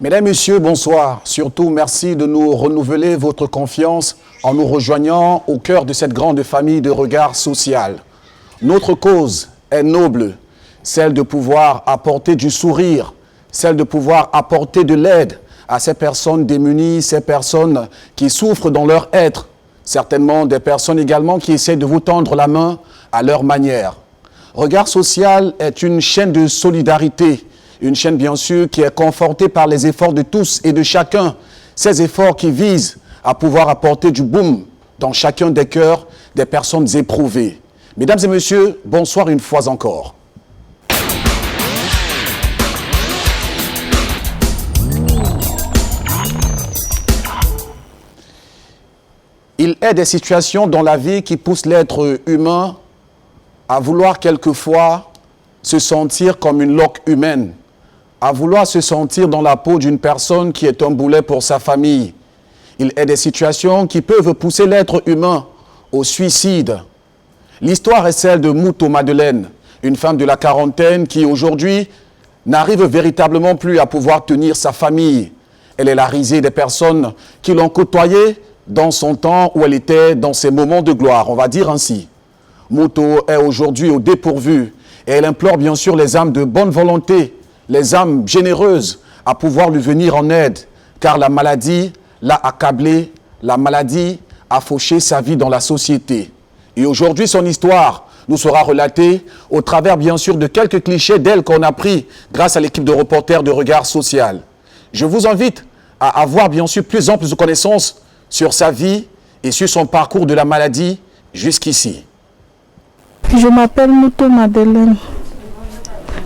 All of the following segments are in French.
Mesdames, Messieurs, bonsoir. Surtout, merci de nous renouveler votre confiance en nous rejoignant au cœur de cette grande famille de regard social. Notre cause est noble, celle de pouvoir apporter du sourire, celle de pouvoir apporter de l'aide à ces personnes démunies, ces personnes qui souffrent dans leur être. Certainement des personnes également qui essaient de vous tendre la main à leur manière. Regard social est une chaîne de solidarité. Une chaîne, bien sûr, qui est confortée par les efforts de tous et de chacun. Ces efforts qui visent à pouvoir apporter du boom dans chacun des cœurs des personnes éprouvées. Mesdames et messieurs, bonsoir une fois encore. Il est des situations dans la vie qui poussent l'être humain à vouloir quelquefois se sentir comme une loque humaine, à vouloir se sentir dans la peau d'une personne qui est un boulet pour sa famille. Il est des situations qui peuvent pousser l'être humain au suicide. L'histoire est celle de Mouto Madeleine, une femme de la quarantaine qui aujourd'hui n'arrive véritablement plus à pouvoir tenir sa famille. Elle est la risée des personnes qui l'ont côtoyée dans son temps où elle était dans ses moments de gloire, on va dire ainsi. Mouto est aujourd'hui au dépourvu et elle implore bien sûr les âmes de bonne volonté, les âmes généreuses à pouvoir lui venir en aide, car la maladie l'a accablé, la maladie a fauché sa vie dans la société. Et aujourd'hui, son histoire nous sera relatée au travers bien sûr de quelques clichés d'elle qu'on a pris grâce à l'équipe de reporters de Regard Social. Je vous invite à avoir bien sûr plus amples connaissances sur sa vie et sur son parcours de la maladie jusqu'ici. Je m'appelle Mouto Madeleine.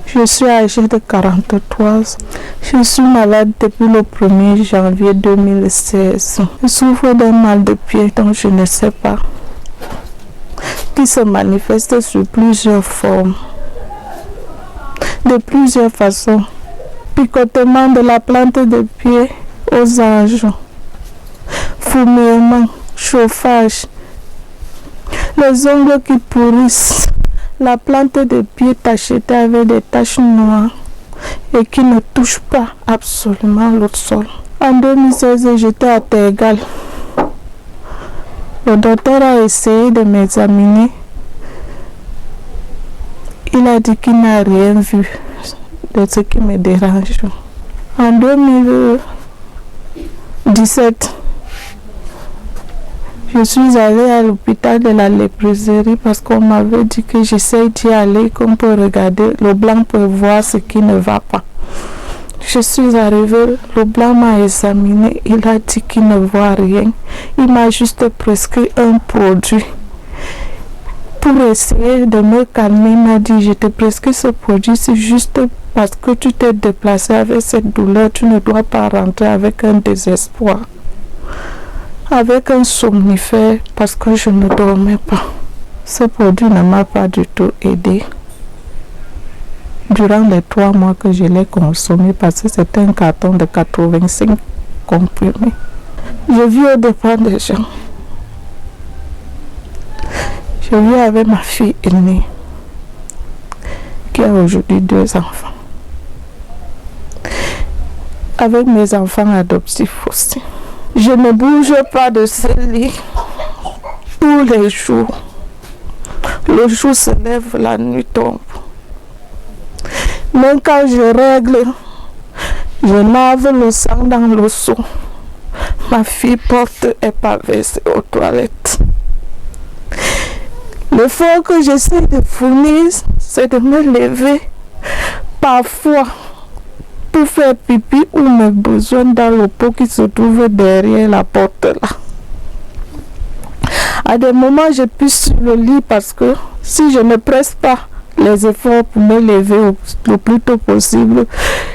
Je suis âgée de 43 ans. Je suis malade depuis le 1er janvier 2016. Je souffre d'un mal de pied dont je ne sais pas, qui se manifeste sous plusieurs formes, de plusieurs façons. Picotement de la plante de pied aux anges, fourmillement, chauffage, les ongles qui pourrissent, la plante de pied tachetée avec des taches noires et qui ne touche pas absolument le sol. En 2016, j'étais à Tergal. Le docteur a essayé de m'examiner. Il a dit qu'il n'a rien vu de ce qui me dérange. En 2017, je suis allée à l'hôpital de la léproserie parce qu'on m'avait dit que j'essaie d'y aller, qu'on peut regarder, le blanc peut voir ce qui ne va pas. Je suis arrivée, le blanc m'a examiné, il a dit qu'il ne voit rien. Il m'a juste prescrit un produit. Pour essayer de me calmer, il m'a dit, je te prescris ce produit, c'est juste parce que tu t'es déplacé avec cette douleur, tu ne dois pas rentrer avec un désespoir, avec un somnifère, parce que je ne dormais pas. Ce produit ne m'a pas du tout aidé durant les 3 mois que je l'ai consommé, parce que c'était un carton de 85 comprimés. Je vis au dépens des gens. Je vis avec ma fille aînée qui a aujourd'hui 2 enfants. Avec mes enfants adoptifs aussi. Je ne bouge pas de ce lit tous les jours. Le jour se lève, la nuit tombe. Même quand je règle, je lave le sang dans le seau. Ma fille porte et pas versée aux toilettes. L'effort que j'essaie de fournir, c'est de me lever parfois pour faire pipi ou mes besoins dans le pot qui se trouve derrière la porte là. À des moments, je pisse sur le lit parce que si je ne presse pas les efforts pour me lever le plus tôt possible,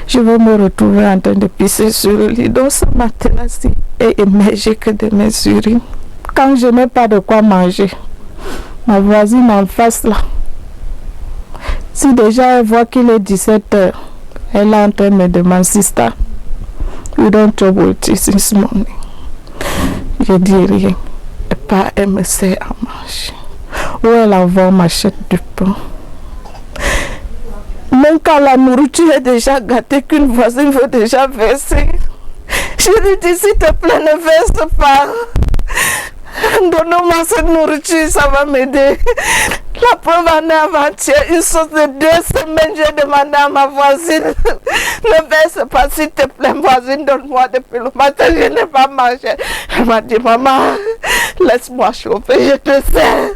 je vais me retrouver en train de pisser sur le lit. Donc ce matelas-ci est émergé que de mes urines. Quand je n'ai pas de quoi manger, ma voisine en face là, si déjà elle voit qu'il est 17 h, elle est en train de me demander, Sister, you don't trouble this morning. Je dis rien. Et pas elle me sert à manger. Ou elle envoie m'achète du pain. Même quand la nourriture est déjà gâtée, qu'une voisine veut déjà verser. Je lui dis, s'il te plaît, ne verse pas. Donne-moi cette nourriture, ça va m'aider. La preuve en est avant-hier, une sauce de 2 semaines, j'ai demandé à ma voisine, ne verse pas, s'il te plaît, voisine, donne-moi depuis le matin, je n'ai pas mangé. Elle m'a dit, maman, laisse-moi chauffer, je te sers.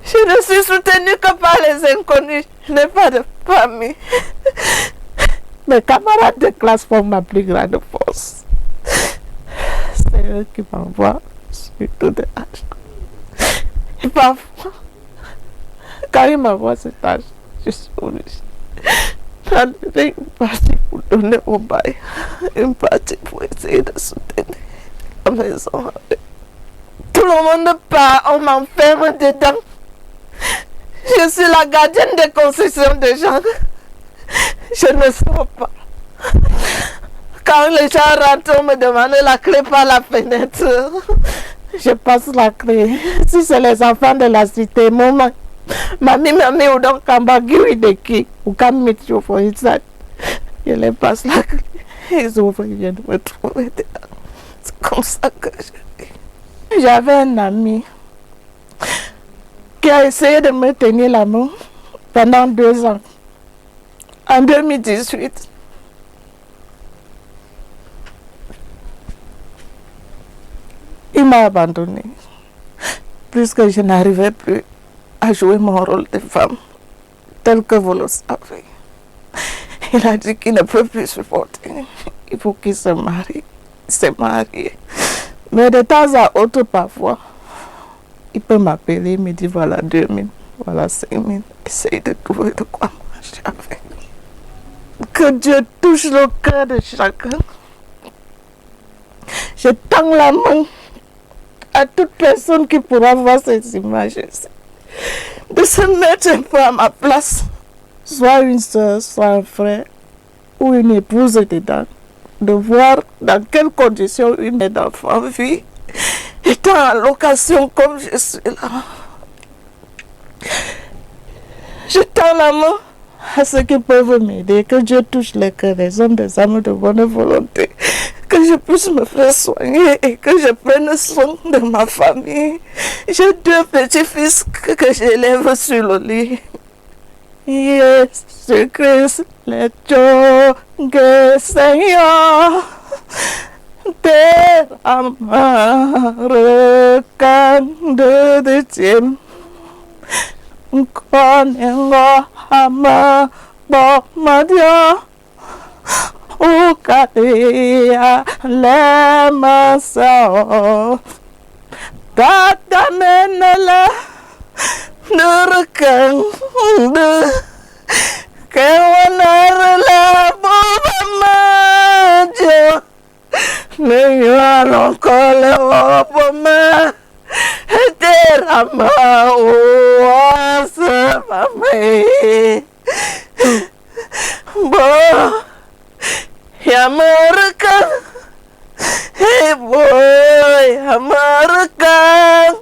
Je ne suis soutenue que par les inconnus, je n'ai pas de famille. Mes camarades de classe font ma plus grande force. C'est eux qui m'envoient surtout de l'argent. Et parfois, quand ils m'envoient cet argent, je suis obligée d'enlever une partie pour donner au bail, une partie pour essayer de soutenir la maison. Tout le monde part, on m'enferme dedans. Je suis la gardienne des concessions des gens. Je ne sors pas. Quand les gens rentrent, on me demande la clé par la fenêtre. Je passe la clé. Si c'est les enfants de la cité, maman, mamie, ou donc Kambagi ou Ideki, ou Kamiti ou Foïsat, je les passe la clé. Ils ouvrent, ils viennent me trouver dedans. C'est comme ça que je vis. J'avais un ami qui a essayé de me tenir la main pendant 2 ans. En 2018, il m'a abandonné puisque je n'arrivais plus à jouer mon rôle de femme tel que vous le savez. Il a dit qu'il ne peut plus supporter. Il faut qu'il se marie. Il s'est marié. Mais de temps à autre, parfois, il peut m'appeler, il me dit voilà 2000, voilà 5000. Essaye de trouver de quoi manger avec. Que Dieu touche le cœur de chacun. Je tends la main à toute personne qui pourra voir ces images, de se mettre un peu à ma place, soit une soeur, soit un frère ou une épouse dedans, de voir dans quelles conditions une mère d'enfant vit, étant en location comme je suis là. Je tends la main à ceux qui peuvent m'aider, que Dieu touche les cœurs des hommes, des âmes de bonne volonté, que je puisse me faire soigner et que je prenne soin de ma famille. J'ai 2 petits-fils que j'élève sur le lit. Jésus Christ, le Dieu Seigneur, derramaré de Dieu. Konengo ama bomadio ukaria lemasa tata menela nurkan de kewanarela bomamadio neyano kole boma derama oasa mame bo yamarkan hey boy yamarkan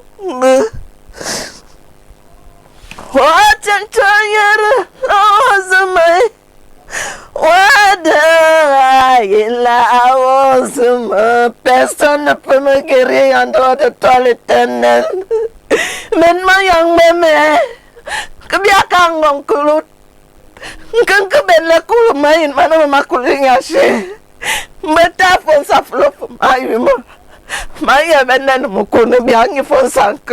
wajan chayara ozamai wada ila awosuma personne ne peut me guérir en dehors de toi l'Éternel. Maintenant yang meme kebiakan ngong kulut kan kebele kulu main mana makulinya she meta fon sa flop mayu maya benen mukunu biangi fon sank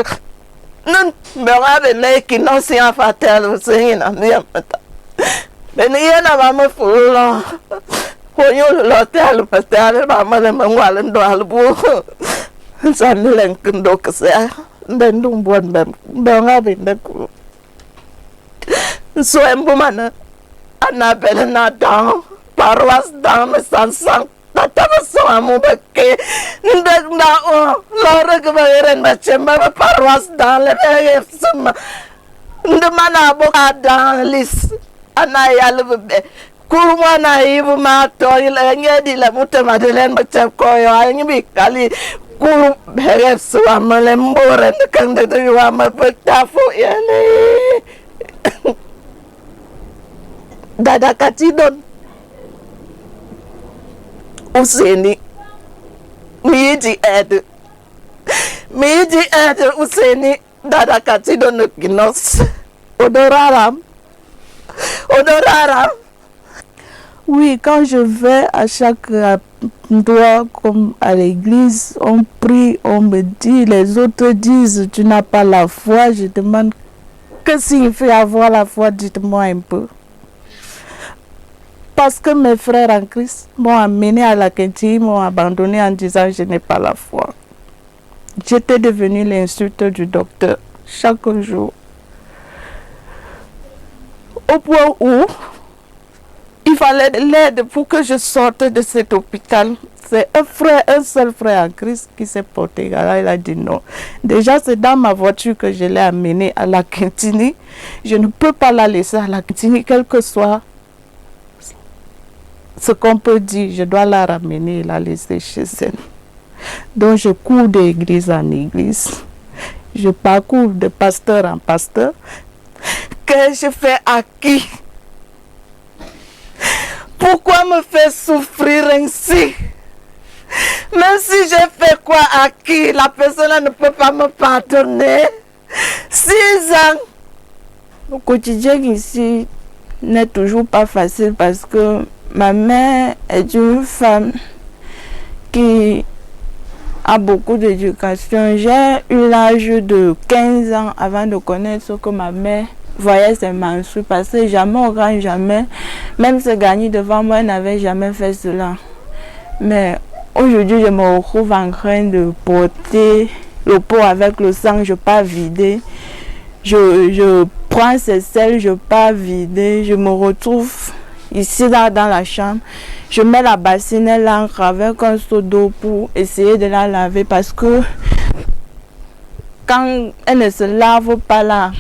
nun bera bele kino si afatel singina meta beniana mama fulo hoyo lo tel patel mama le mangwalen do albu san len kendo kese den dum bon bem benga bende ku so embu mana ana bele na dan parwas dan me sansang tata so amu bekke ndak na o lore ke bayeren bachemba parwas dan le suma ndemana bo dan lis ana yalbe kuruma na ibu ma to ile ngedi la muta madelen bacham koyo anyi bikali Kuru beret suama lemboran kang datuama pagtafo yale. Dada katidon. Useni. Miji ed. Useni. Dada katidon ginos. Odoraram. Oui, quand je vais à chaque endroit comme à l'église, on prie, on me dit, les autres disent, tu n'as pas la foi. Je demande, que signifie avoir la foi? Dites-moi un peu. Parce que mes frères en Christ m'ont amené à la Kentie, m'ont abandonné en disant, je n'ai pas la foi. J'étais devenue l'insulte du docteur chaque jour. Au point où il fallait l'aide pour que je sorte de cet hôpital. C'est un seul frère en Christ qui s'est porté. Alors il a dit non. Déjà, c'est dans ma voiture que je l'ai amenée à la Quintini. Je ne peux pas la laisser à la Quintini, quel que soit ce qu'on peut dire. Je dois la ramener et la laisser chez elle. Donc, je cours d'église en église. Je parcours de pasteur en pasteur. Que je fais à qui? Pourquoi me faire souffrir ainsi? Même si j'ai fait quoi à qui, la personne ne peut pas me pardonner. 6 ans. Le quotidien ici n'est toujours pas facile parce que ma mère est une femme qui a beaucoup d'éducation. J'ai eu l'âge de 15 ans avant de connaître ce que ma mère voyait ses mensonges, parce que jamais au grand jamais, même se gagner devant moi, elle n'avait jamais fait cela. Mais aujourd'hui, je me retrouve en train de porter le pot avec le sang, je pars vider. Je prends ces sels, je pars vider. Je me retrouve ici là dans la chambre. Je mets la bassine, elle entre avec un seau d'eau pour essayer de la laver, parce que quand elle ne se lave pas là,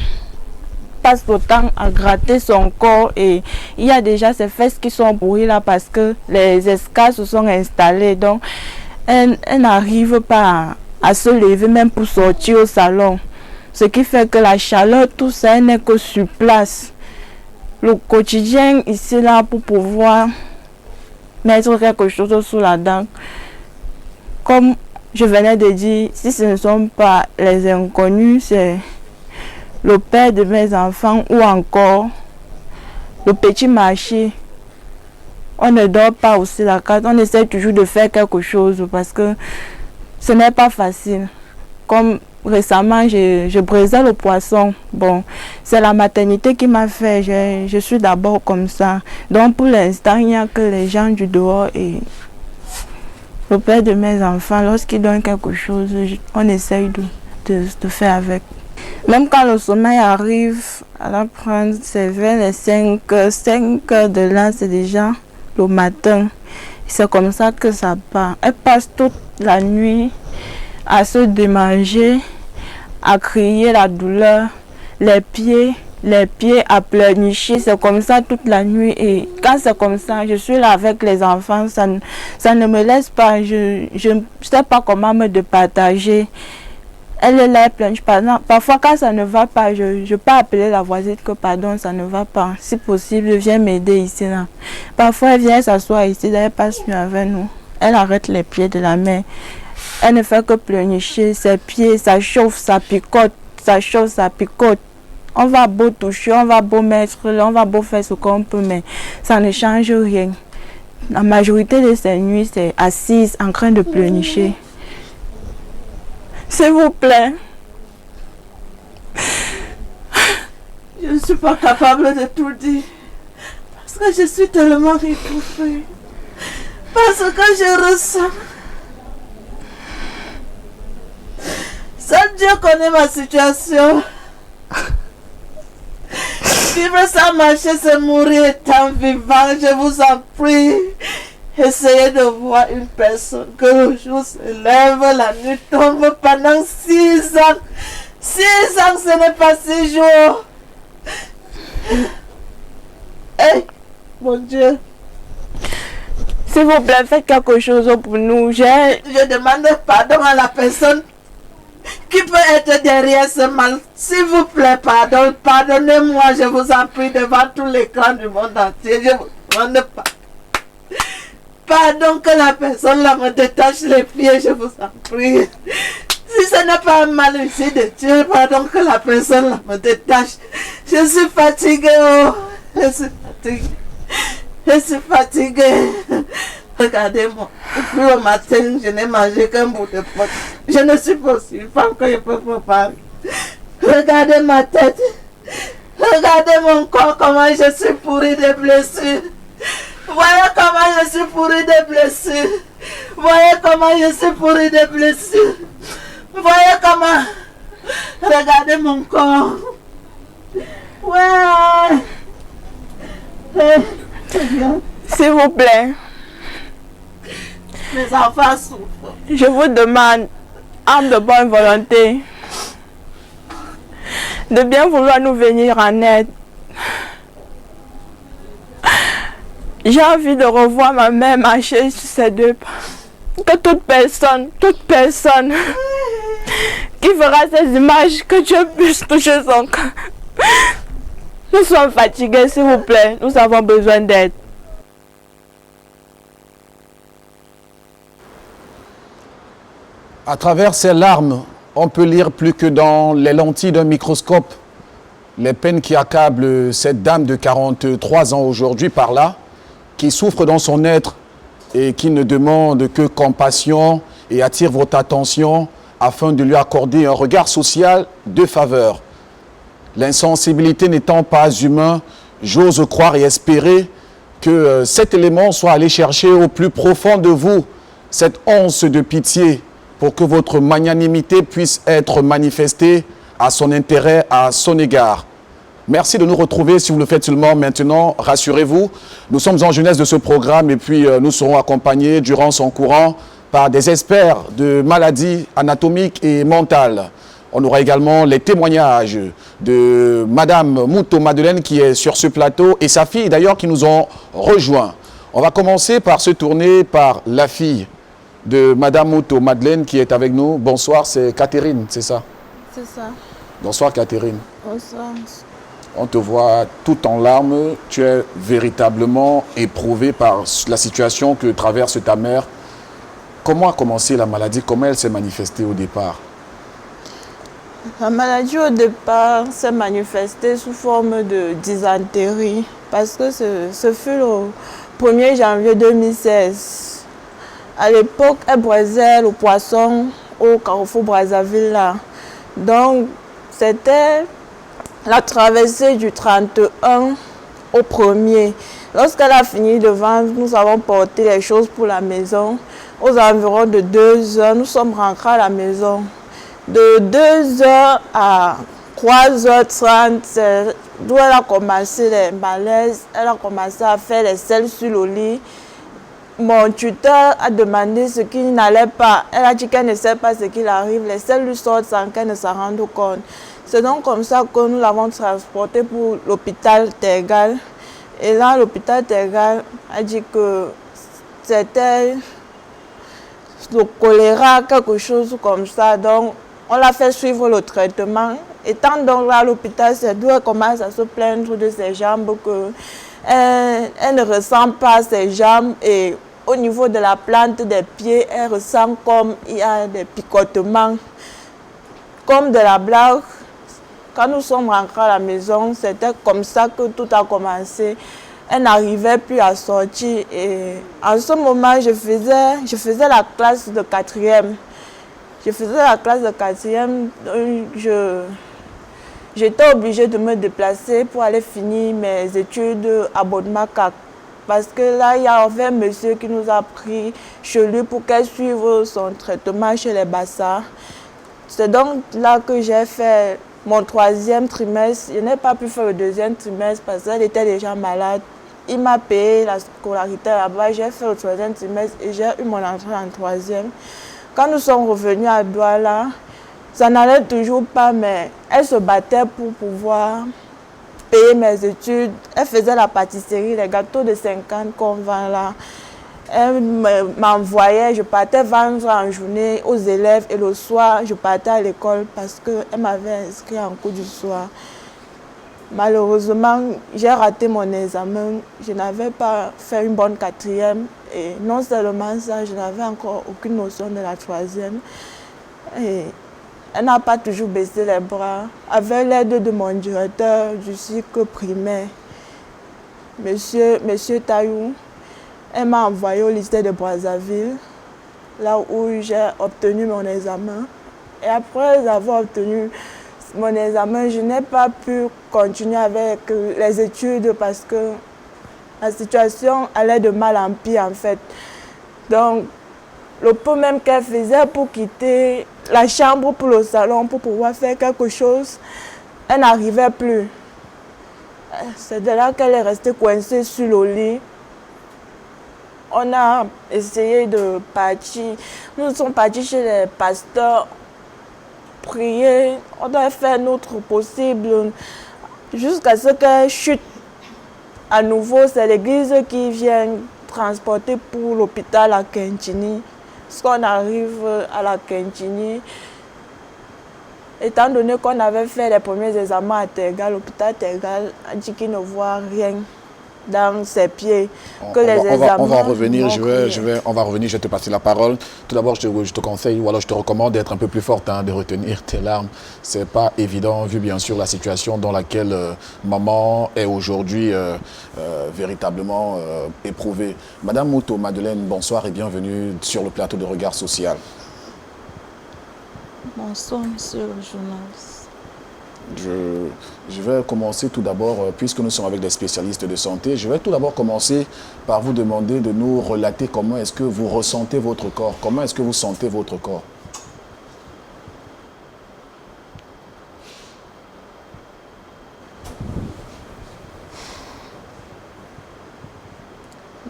passe autant à gratter son corps, et il y a déjà ses fesses qui sont pourries là parce que les escales se sont installées, donc elle n'arrive pas à se lever même pour sortir au salon, ce qui fait que la chaleur, tout ça, elle n'est que sur place. Le quotidien ici là, pour pouvoir mettre quelque chose sous la dent, comme je venais de dire, si ce ne sont pas les inconnus, c'est le père de mes enfants ou encore le petit marché. On ne dort pas aussi la carte, on essaie toujours de faire quelque chose parce que ce n'est pas facile. Comme récemment, je brisais le poisson. Bon, c'est la maternité qui m'a fait, je suis d'abord comme ça. Donc pour l'instant, il n'y a que les gens du dehors et le père de mes enfants. Lorsqu'il donne quelque chose, on essaye de faire avec. Même quand le sommeil arrive à la prendre, c'est vers les 5 heures de là, c'est déjà le matin. C'est comme ça que ça part. Elle passe toute la nuit à se démanger, à crier la douleur, les pieds à pleurnicher. C'est comme ça toute la nuit. Et quand c'est comme ça, je suis là avec les enfants, ça ne me laisse pas. Je ne sais pas comment me départager. Elle est là, elle plonge. Parfois, quand ça ne va pas, je peux appeler la voisine que pardon, ça ne va pas. Si possible, viens m'aider ici. Là. Parfois, elle vient s'asseoir ici, elle passe nuit avec nous. Elle arrête les pieds de la mère. Elle ne fait que pleurnicher. Ses pieds, ça chauffe, ça picote. Ça chauffe, ça picote. On va beau toucher, on va beau mettre là, on va beau faire ce qu'on peut, mais ça ne change rien. La majorité de ces nuits, c'est assise en train de pleurnicher. S'il vous plaît. Je ne suis pas capable de tout dire. Parce que je suis tellement étouffée. Parce que je ressens. Seul Dieu connaît ma situation. Vivre sans marcher, c'est mourir étant vivant. Je vous en prie. Essayez de voir une personne que le jour se lève, la nuit tombe pendant 6 ans. 6 ans, ce n'est pas 6 jours. Hey, mon Dieu. S'il vous plaît, faites quelque chose pour nous. Je demande pardon à la personne qui peut être derrière ce mal. S'il vous plaît, pardonnez-moi, je vous en prie, devant tout l'écran du monde entier. Je vous demande pardon que la personne là me détache les pieds, je vous en prie. Si ce n'est pas un mal ici de Dieu, pardon que la personne là me détache. Je suis fatiguée, oh. Je suis fatiguée. Je suis fatiguée. Regardez-moi. Depuis au matin, je n'ai mangé qu'un bout de pote. Je ne suis pas aussi femme que je peux préparer. Regardez ma tête. Regardez mon corps, comment je suis pourrie de blessures. Voyez comment je suis pourrie de blessures. Voyez comment je suis pourrie de blessures. Voyez comment. Regardez mon corps. Ouais. S'il vous plaît, mes enfants souffrent. je vous demande, âme de bonne volonté, de bien vouloir nous venir en aide. J'ai envie de revoir ma mère marcher sur ses deux pas. Que toute personne qui fera ces images, que Dieu puisse toucher son cœur. Nous sommes fatigués, s'il vous plaît. Nous avons besoin d'aide. À travers ces larmes, on peut lire plus que dans les lentilles d'un microscope les peines qui accablent cette dame de 43 ans aujourd'hui par là, qui souffre dans son être et qui ne demande que compassion et attire votre attention afin de lui accorder un regard social de faveur. L'insensibilité n'étant pas humain, j'ose croire et espérer que cet élément soit allé chercher au plus profond de vous cette once de pitié pour que votre magnanimité puisse être manifestée à son intérêt, à son égard. Merci de nous retrouver. Si vous le faites seulement maintenant, rassurez-vous, nous sommes en jeunesse de ce programme et puis nous serons accompagnés durant son courant par des experts de maladies anatomiques et mentales. On aura également les témoignages de Madame Mouto Madeleine qui est sur ce plateau et sa fille d'ailleurs qui nous ont rejoints. On va commencer par se tourner par la fille de Madame Mouto Madeleine qui est avec nous. Bonsoir, c'est Catherine, c'est ça? C'est ça. Bonsoir Catherine. Bonsoir. On te voit tout en larmes. Tu es véritablement éprouvée par la situation que traverse ta mère. Comment a commencé la maladie? Comment elle s'est manifestée au départ? La maladie au départ s'est manifestée sous forme de dysenterie parce que ce fut le 1er janvier 2016. À l'époque, elle braisait le poisson au Carrefour Brazzaville là. Donc, c'était la traversée du 31 au 1er. Lorsqu'elle a fini de vendre, nous avons porté les choses pour la maison. Aux environs de 2 heures, nous sommes rentrés à la maison. De 2 heures à 3h30, d'où elle a commencé les malaises, elle a commencé à faire les selles sur le lit. Mon tuteur a demandé ce qui n'allait pas. Elle a dit qu'elle ne sait pas ce qu'il arrive. Les selles lui sortent sans qu'elle ne s'en rende compte. C'est donc comme ça que nous l'avons transportée pour l'hôpital Tergal. Et là, l'hôpital Tergal a dit que c'était le choléra, quelque chose comme ça. Donc, on l'a fait suivre le traitement. Étant donc là à l'hôpital, c'est d'où elle commence à se plaindre de ses jambes, qu'elle ne ressent pas ses jambes et au niveau de la plante des pieds, elle ressent comme il y a des picotements, comme de la blague. Quand nous sommes rentrés à la maison, c'était comme ça que tout a commencé. Elle n'arrivait plus à sortir et en ce moment, je faisais la classe de 4e. Je faisais la classe de 4e, j'étais obligée de me déplacer pour aller finir mes études à Bodmacac. Parce que là, il y avait un monsieur qui nous a pris chez lui pour qu'elle suive son traitement chez les Bassas. C'est donc là que j'ai fait mon 3e trimestre. Je n'ai pas pu faire le 2e trimestre parce qu'elle était déjà malade. Il m'a payé la scolarité là-bas. J'ai fait le 3e trimestre et j'ai eu mon entrée en 3e. Quand nous sommes revenus à Douala, ça n'allait toujours pas, mais elle se battait pour pouvoir payer mes études. Elle faisait la pâtisserie, les gâteaux de 50 qu'on vend là. Elle m'envoyait, je partais vendre en journée aux élèves et le soir, je partais à l'école parce qu'elle m'avait inscrit en cours du soir. Malheureusement, j'ai raté mon examen. Je n'avais pas fait une bonne quatrième. Et non seulement ça, je n'avais encore aucune notion de la troisième. Et elle n'a pas toujours baissé les bras. Avec l'aide de mon directeur du cycle primaire, Monsieur Taillou, elle m'a envoyé au lycée de Brazzaville, là où j'ai obtenu mon examen. Et après avoir obtenu mon examen, je n'ai pas pu continuer avec les études parce que la situation allait de mal en pire en fait. Donc, le peu même qu'elle faisait pour quitter la chambre pour le salon, pour pouvoir faire quelque chose, elle n'arrivait plus. C'est de là qu'elle est restée coincée sur le lit. On a essayé de partir. Nous sommes partis chez les pasteurs, prier. On doit faire notre possible jusqu'à ce qu'elle chute à nouveau. C'est l'église qui vient transporter pour l'hôpital à Kentini. Lorsqu'on arrive à la Kentini, étant donné qu'on avait fait les premiers examens à Tergal, l'hôpital Tergal a dit qu'il ne voit rien dans ses pieds. On va revenir, on va revenir, je vais te passer la parole. Tout d'abord, je te conseille, ou alors je te recommande d'être un peu plus forte, de retenir tes larmes. Ce n'est pas évident, vu bien sûr la situation dans laquelle maman est aujourd'hui véritablement éprouvée. Madame Mouto Madeleine, bonsoir et bienvenue sur le plateau de Regard Social. Bonsoir, monsieur le journaliste. Je vais commencer tout d'abord, puisque nous sommes avec des spécialistes de santé, je vais tout d'abord commencer par vous demander de nous relater comment est-ce que vous ressentez votre corps, comment est-ce que vous sentez votre corps.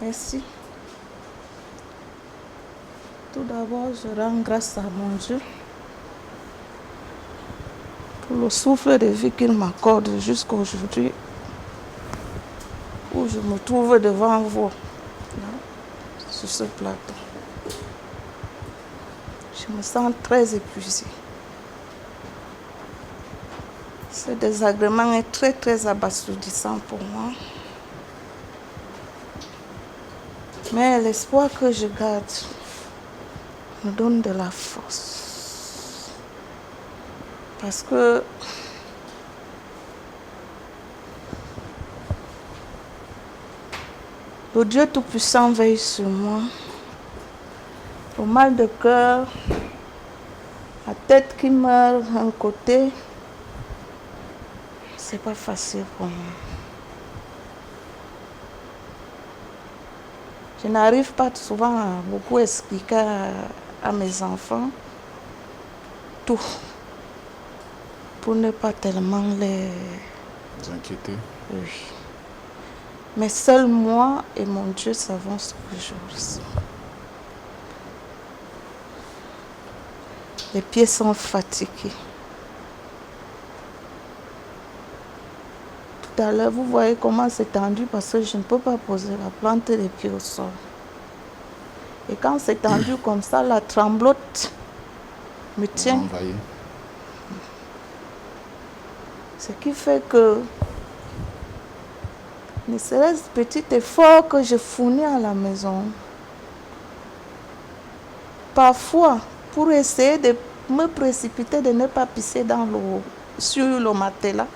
Merci. Tout d'abord, je rends grâce à mon Dieu pour le souffle de vie qu'il m'accorde jusqu'à aujourd'hui, où je me trouve devant vous, là, sur ce plateau. Je me sens très épuisée. Ce désagrément est très, très abasourdissant pour moi. Mais l'espoir que je garde me donne de la force. Parce que le Dieu Tout-Puissant veille sur moi. Le mal de cœur, la tête qui meurt d'un côté, c'est pas facile pour moi. Je n'arrive pas souvent à beaucoup expliquer à mes enfants tout, pour ne pas tellement les inquiéter. Oui. Mais seul moi et mon Dieu savons ce que je ressens. Les pieds sont fatigués. Tout à l'heure, vous voyez comment c'est tendu parce que je ne peux pas poser la plante des pieds au sol. Et quand c'est tendu comme ça, la tremblote me tient. Ce qui fait que, ne serait-ce petit effort que je fournis à la maison, parfois, pour essayer de me précipiter, de ne pas pisser sur le matelas,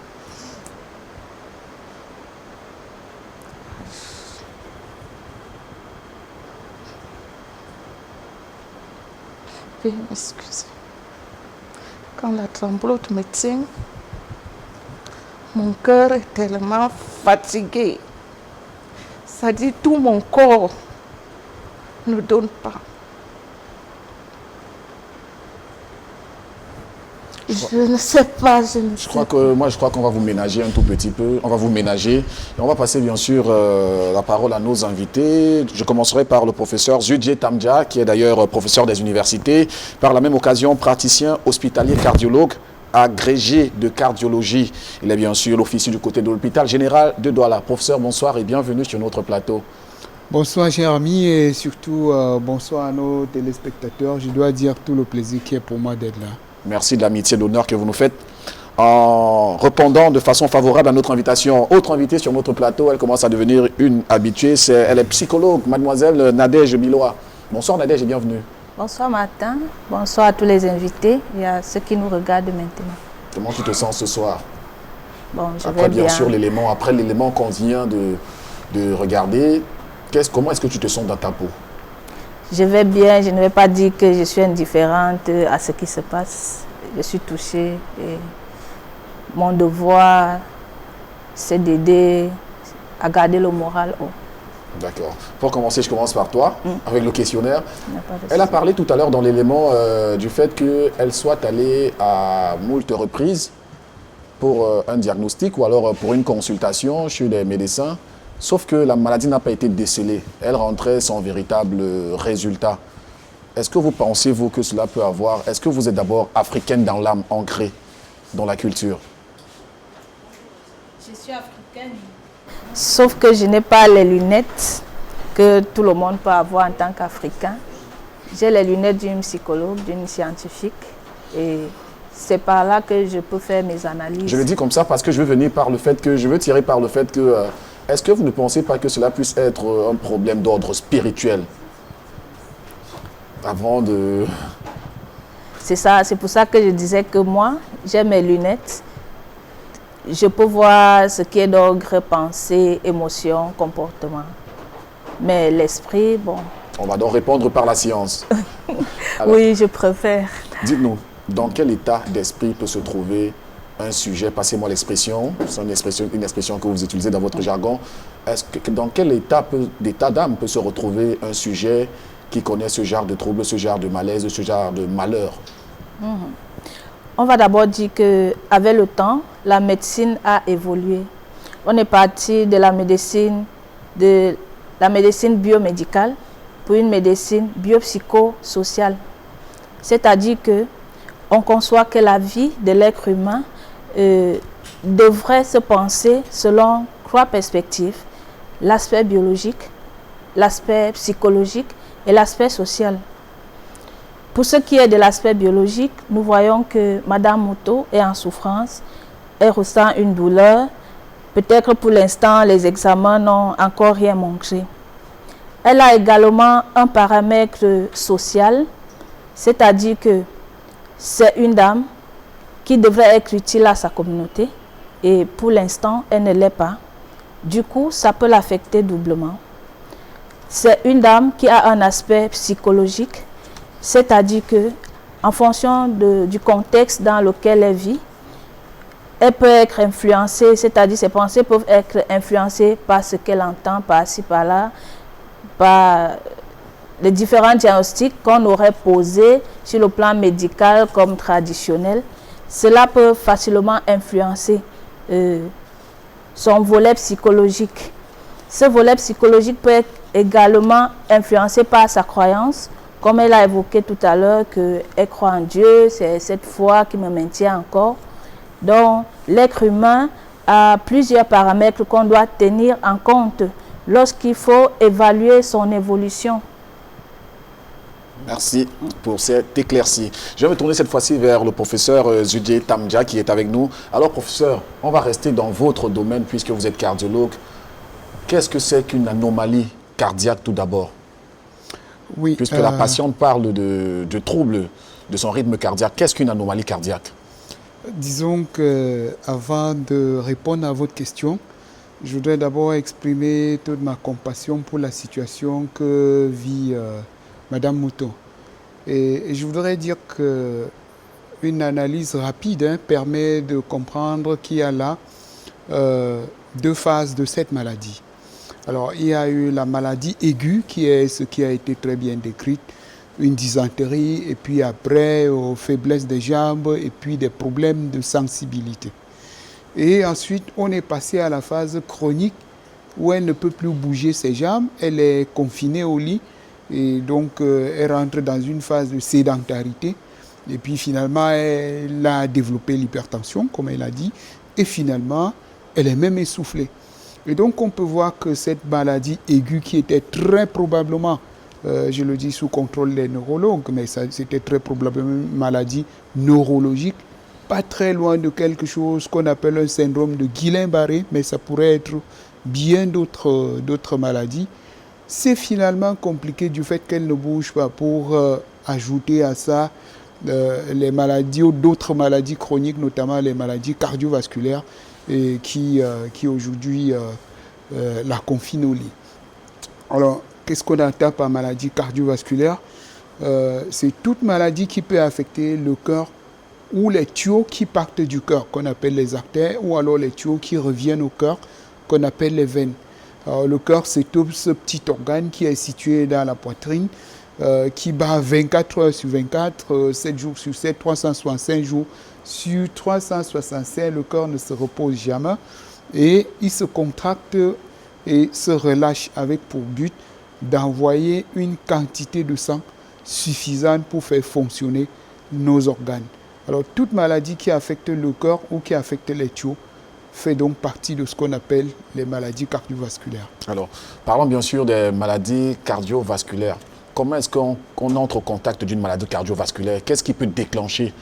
veuillez m'excuser. Quand la tremblote me tient, mon cœur est tellement fatigué. Ça dit tout mon corps ne donne pas. Je ne sais pas, je crois qu'on va vous ménager un tout petit peu. On va vous ménager. Et on va passer bien sûr la parole à nos invités. Je commencerai par le professeur Zudje Tamdja, qui est d'ailleurs professeur des universités, par la même occasion praticien hospitalier cardiologue, agrégé de cardiologie. Il est bien sûr l'officier du côté de l'hôpital général de Douala. Professeur, bonsoir et bienvenue sur notre plateau. Bonsoir chers amis et surtout bonsoir à nos téléspectateurs. Je dois dire tout le plaisir qui est pour moi d'être là. Merci de l'amitié et de l'honneur que vous nous faites. En répondant de façon favorable à notre invitation, autre invitée sur notre plateau, elle commence à devenir une habituée. Elle est psychologue, mademoiselle Nadège Biloa. Bonsoir Nadège et bienvenue. Bonsoir Martin, bonsoir à tous les invités et à ceux qui nous regardent maintenant. Comment tu te sens ce soir? Bon, je après vais bien bien. sûr l'élément, après l'élément qu'on vient de regarder, comment est-ce que tu te sens dans ta peau? Je vais bien, je ne vais pas dire que je suis indifférente à ce qui se passe. Je suis touchée et mon devoir, c'est d'aider à garder le moral haut. D'accord. Pour commencer, je commence par toi, avec le questionnaire. Il n'y a pas de Elle a souci. parlé tout à l'heure dans l'élément du fait qu'elle soit allée à moult reprises pour un diagnostic ou alors pour une consultation chez les médecins, sauf que la maladie n'a pas été décelée. Elle rentrait sans véritable résultat. Est-ce que vous pensez, vous, que cela peut avoir... Est-ce que vous êtes d'abord africaine dans l'âme, ancrée dans la culture? Je suis africaine. Sauf que je n'ai pas les lunettes que tout le monde peut avoir en tant qu'Africain. J'ai les lunettes d'une psychologue, d'une scientifique. Et c'est par là que je peux faire mes analyses. Je le dis comme ça parce que je veux venir par le fait que... Je veux tirer par le fait que... est-ce que vous ne pensez pas que cela puisse être un problème d'ordre spirituel? Avant de... C'est ça, c'est pour ça que je disais que moi, j'ai mes lunettes. Je peux voir ce qui est d'ordre pensée, émotion, comportement. Mais l'esprit, bon, On va donc répondre par la science. Alors, oui, je préfère. dites-nous, dans quel état d'esprit peut se trouver un sujet, passez-moi l'expression, c'est une expression que vous utilisez dans votre jargon, dans quel d'état d'âme peut se retrouver un sujet qui connaît ce genre de trouble, ce genre de malaise, ce genre de malheur? On va d'abord dire qu'avec le temps, la médecine a évolué. On est parti de la médecine biomédicale pour une médecine biopsychosociale. C'est-à-dire qu'on conçoit que la vie de l'être humain devrait se penser selon 3 perspectives: l'aspect biologique, l'aspect psychologique et l'aspect social. Pour ce qui est de l'aspect biologique, nous voyons que Madame Mouto est en souffrance, elle ressent une douleur. Peut-être pour l'instant, les examens n'ont encore rien montré. Elle a également un paramètre social, c'est-à-dire que c'est une dame qui devrait être utile à sa communauté et pour l'instant, elle ne l'est pas. Du coup, ça peut l'affecter doublement. C'est une dame qui a un aspect psychologique, c'est-à-dire que en fonction du contexte dans lequel elle vit, elle peut être influencée, c'est-à-dire ses pensées peuvent être influencées par ce qu'elle entend, par-ci, par-là, par les différents diagnostics qu'on aurait posés sur le plan médical comme traditionnel. Cela peut facilement influencer son volet psychologique. Ce volet psychologique peut être également influencé par sa croyance, comme elle a évoqué tout à l'heure qu'elle croit en Dieu, c'est cette foi qui me maintient encore. Donc, l'être humain a plusieurs paramètres qu'on doit tenir en compte lorsqu'il faut évaluer son évolution. Merci pour cet éclairci. Je vais me tourner cette fois-ci vers le professeur Zudje Tamdja qui est avec nous. Alors, professeur, on va rester dans votre domaine puisque vous êtes cardiologue. Qu'est-ce que c'est qu'une anomalie cardiaque tout d'abord? Oui, Puisque la patiente parle de troubles de son rythme cardiaque, qu'est-ce qu'une anomalie cardiaque? disons qu'avant de répondre à votre question, je voudrais d'abord exprimer toute ma compassion pour la situation que vit Madame Mouton. Et je voudrais dire qu'une analyse rapide permet de comprendre qu'il y a là 2 phases de cette maladie. Alors, il y a eu la maladie aiguë, qui est ce qui a été très bien décrite, une dysenterie, et puis après, faiblesse des jambes, et puis des problèmes de sensibilité. Et ensuite, on est passé à la phase chronique, où elle ne peut plus bouger ses jambes, elle est confinée au lit, et donc elle rentre dans une phase de sédentarité. Et puis finalement, elle a développé l'hypertension, comme elle a dit, et finalement, elle est même essoufflée. Et donc on peut voir que cette maladie aiguë qui était très probablement, je le dis sous contrôle des neurologues, mais c'était très probablement une maladie neurologique, pas très loin de quelque chose qu'on appelle un syndrome de Guillain-Barré, mais ça pourrait être bien d'autres maladies. C'est finalement compliqué du fait qu'elle ne bouge pas. Pour ajouter à ça les maladies ou d'autres maladies chroniques, notamment les maladies cardiovasculaires, et qui aujourd'hui la confinent au lit. Alors, qu'est-ce qu'on entend par maladie cardiovasculaire? C'est toute maladie qui peut affecter le cœur ou les tuyaux qui partent du cœur, qu'on appelle les artères, ou alors les tuyaux qui reviennent au cœur, qu'on appelle les veines. Alors, le cœur, c'est tout ce petit organe qui est situé dans la poitrine, qui bat 24 heures sur 24, 7 jours sur 7, 365 jours sur 365. Le cœur ne se repose jamais et il se contracte et se relâche avec pour but d'envoyer une quantité de sang suffisante pour faire fonctionner nos organes. Alors, toute maladie qui affecte le cœur ou qui affecte les tuyaux fait donc partie de ce qu'on appelle les maladies cardiovasculaires. Alors, parlons bien sûr des maladies cardiovasculaires. Comment est-ce qu'on entre au contact d'une maladie cardiovasculaire? Qu'est-ce qui peut déclencher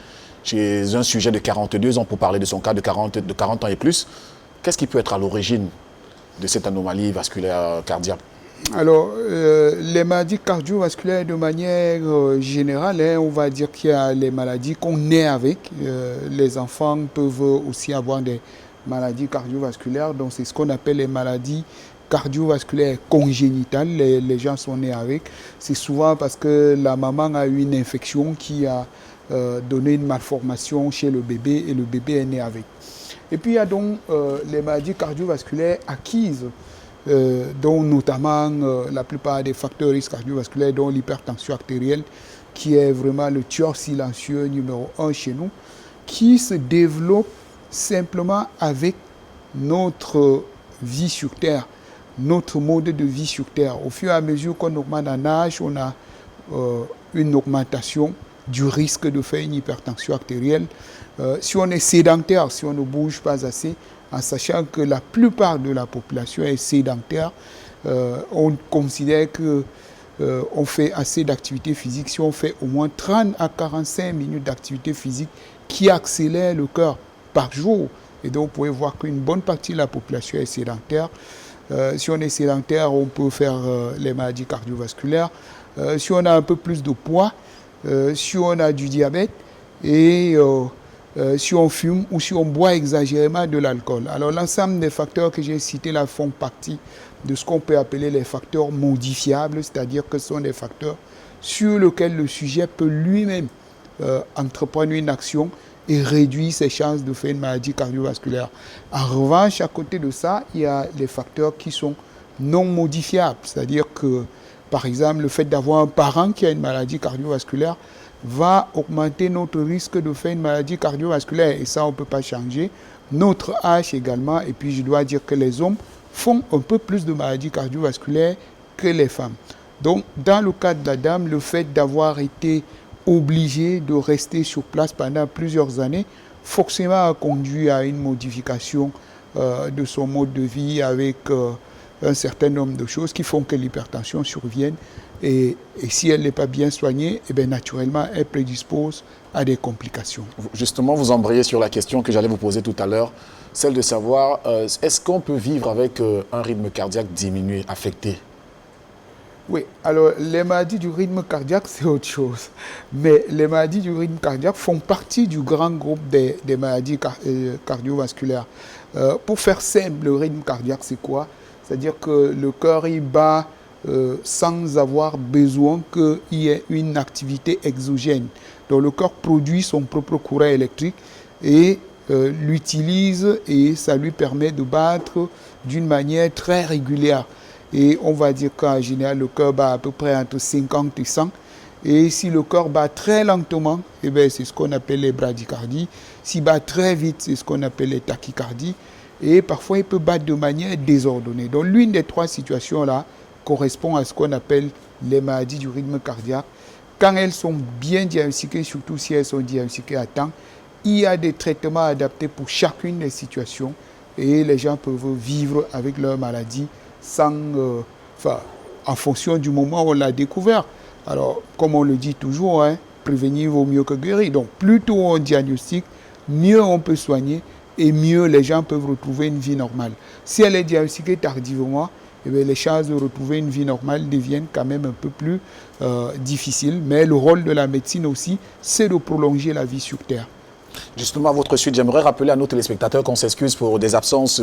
chez un sujet de 42 ans, pour parler de son cas de 40 ans et plus, qu'est-ce qui peut être à l'origine de cette anomalie vasculaire cardiaque? Alors, les maladies cardiovasculaires, de manière générale, on va dire qu'il y a les maladies qu'on naît avec. Les enfants peuvent aussi avoir des maladies cardiovasculaires, donc c'est ce qu'on appelle les maladies cardiovasculaires congénitales. Les gens sont nés avec. C'est souvent parce que la maman a eu une infection qui a donné une malformation chez le bébé et le bébé est né avec. Et puis il y a donc les maladies cardiovasculaires acquises, dont notamment la plupart des facteurs risques cardiovasculaires, dont l'hypertension artérielle, qui est vraiment le tueur silencieux numéro 1 chez nous, qui se développe simplement avec notre vie sur Terre, notre mode de vie sur Terre. Au fur et à mesure qu'on augmente en âge, on a une augmentation du risque de faire une hypertension artérielle. Si on est sédentaire, si on ne bouge pas assez, en sachant que la plupart de la population est sédentaire, on considère que on fait assez d'activité physique. Si on fait au moins 30 à 45 minutes d'activité physique qui accélère le cœur par jour, et donc vous pouvez voir qu'une bonne partie de la population est sédentaire. Si on est sédentaire, on peut faire les maladies cardiovasculaires. Si on a un peu plus de poids, si on a du diabète et si on fume ou si on boit exagérément de l'alcool. Alors l'ensemble des facteurs que j'ai cités là font partie de ce qu'on peut appeler les facteurs modifiables, c'est-à-dire que ce sont des facteurs sur lesquels le sujet peut lui-même entreprendre une action et réduire ses chances de faire une maladie cardiovasculaire. En revanche, à côté de ça, il y a les facteurs qui sont non modifiables, c'est-à-dire que, par exemple, le fait d'avoir un parent qui a une maladie cardiovasculaire va augmenter notre risque de faire une maladie cardiovasculaire, et ça, on ne peut pas changer. Notre âge également, et puis je dois dire que les hommes font un peu plus de maladies cardiovasculaires que les femmes. Donc, dans le cas de la dame, le fait d'avoir été obligé de rester sur place pendant plusieurs années, forcément a conduit à une modification de son mode de vie avec un certain nombre de choses qui font que l'hypertension survienne. Et si elle n'est pas bien soignée, eh bien, naturellement, elle prédispose à des complications. Justement, vous embrayez sur la question que j'allais vous poser tout à l'heure, celle de savoir, est-ce qu'on peut vivre avec un rythme cardiaque diminué, affecté? Oui, alors les maladies du rythme cardiaque, c'est autre chose. Mais les maladies du rythme cardiaque font partie du grand groupe des maladies cardiovasculaires. Pour faire simple, le rythme cardiaque, c'est quoi? C'est-à-dire que le cœur, il bat sans avoir besoin qu'il y ait une activité exogène. Donc le cœur produit son propre courant électrique et l'utilise, et ça lui permet de battre d'une manière très régulière. Et on va dire qu'en général, le cœur bat à peu près entre 50 et 100. Et si le cœur bat très lentement, eh bien, c'est ce qu'on appelle les bradycardies. S'il bat très vite, c'est ce qu'on appelle les tachycardies. Et parfois, il peut battre de manière désordonnée. Donc, l'une des trois situations-là correspond à ce qu'on appelle les maladies du rythme cardiaque. Quand elles sont bien diagnostiquées, surtout si elles sont diagnostiquées à temps, il y a des traitements adaptés pour chacune des situations et les gens peuvent vivre avec leur maladie sans, en fonction du moment où on l'a découvert. Alors, comme on le dit toujours, hein, prévenir vaut mieux que guérir. Donc, plus tôt on diagnostique, mieux on peut soigner et mieux les gens peuvent retrouver une vie normale. Si elle est diagnostiquée tardivement, eh bien, les chances de retrouver une vie normale deviennent quand même un peu plus difficiles. Mais le rôle de la médecine aussi, c'est de prolonger la vie sur Terre. Justement, à votre suite, j'aimerais rappeler à nos téléspectateurs qu'on s'excuse pour des absences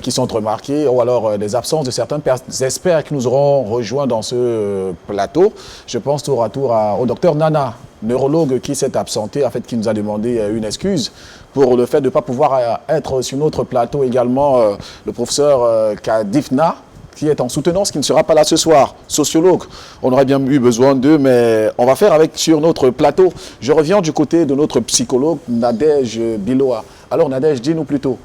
qui sont remarquées ou alors des absences de certains experts qui nous auront rejoints dans ce plateau. Je pense tour à tour au docteur Nana, neurologue qui s'est absenté, en fait, qui nous a demandé une excuse pour le fait de ne pas pouvoir être sur notre plateau. Également, le professeur Kadifna, qui est en soutenance, qui ne sera pas là ce soir, sociologue. On aurait bien eu besoin d'eux, mais on va faire avec sur notre plateau. Je reviens du côté de notre psychologue, Nadège Biloa. Alors Nadège, dis-nous plutôt,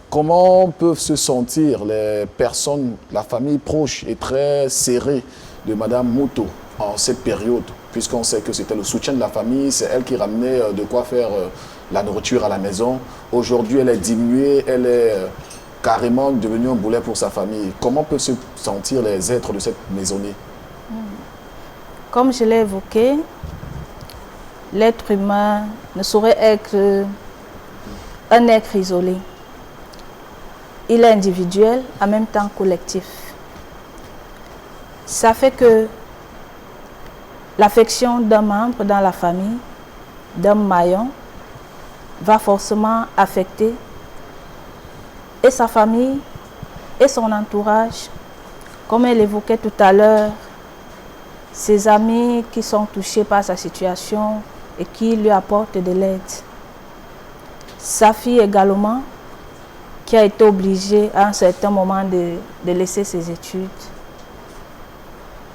comment peuvent se sentir les personnes, la famille proche et très serrée de Madame Mouto en cette période, puisqu'on sait que c'était le soutien de la famille, c'est elle qui ramenait de quoi faire la nourriture à la maison. Aujourd'hui, elle est diminuée, elle est carrément devenu un boulet pour sa famille. Comment peuvent se sentir les êtres de cette maisonnée? Comme je l'ai évoqué, l'être humain ne saurait être un être isolé. Il est individuel, en même temps collectif. Ça fait que l'affection d'un membre dans la famille, d'un maillon, va forcément affecter et sa famille et son entourage. Comme elle évoquait tout à l'heure, ses amis qui sont touchés par sa situation et qui lui apportent de l'aide. Sa fille également, qui a été obligée à un certain moment de laisser ses études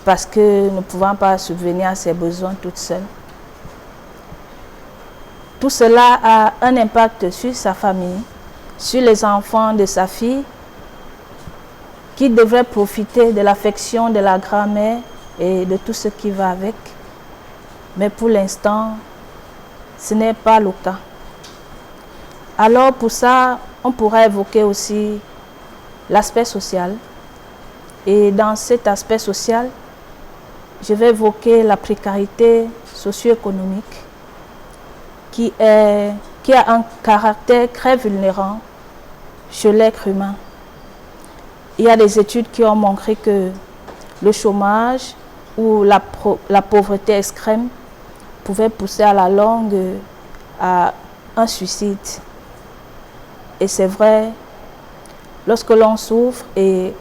parce que ne pouvant pas subvenir à ses besoins toute seule. Tout cela a un impact sur sa famille, sur les enfants de sa fille, qui devraient profiter de l'affection de la grand-mère et de tout ce qui va avec. Mais pour l'instant, ce n'est pas le cas. Alors pour ça, on pourra évoquer aussi l'aspect social. Et dans cet aspect social, je vais évoquer la précarité socio-économique qui a un caractère très vulnérant chez l'être humain. Il y a des études qui ont montré que le chômage ou la pauvreté extrême pouvait pousser à la longue à un suicide. Et c'est vrai, lorsque l'on souffre et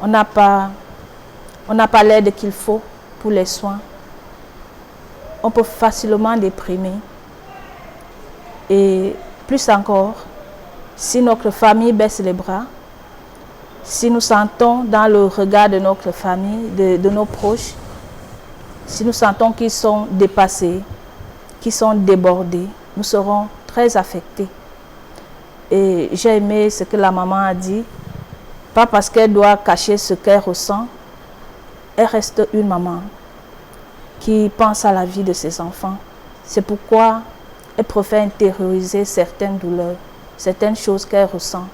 on n'a pas l'aide qu'il faut pour les soins, on peut facilement déprimer. Et plus encore, si notre famille baisse les bras, si nous sentons dans le regard de notre famille, de nos proches, si nous sentons qu'ils sont dépassés, qu'ils sont débordés, nous serons très affectés. Et j'ai aimé ce que la maman a dit, pas parce qu'elle doit cacher ce qu'elle ressent, elle reste une maman qui pense à la vie de ses enfants. C'est pourquoi elle préfère intérioriser certaines douleurs, certaines choses qu'elle ressent,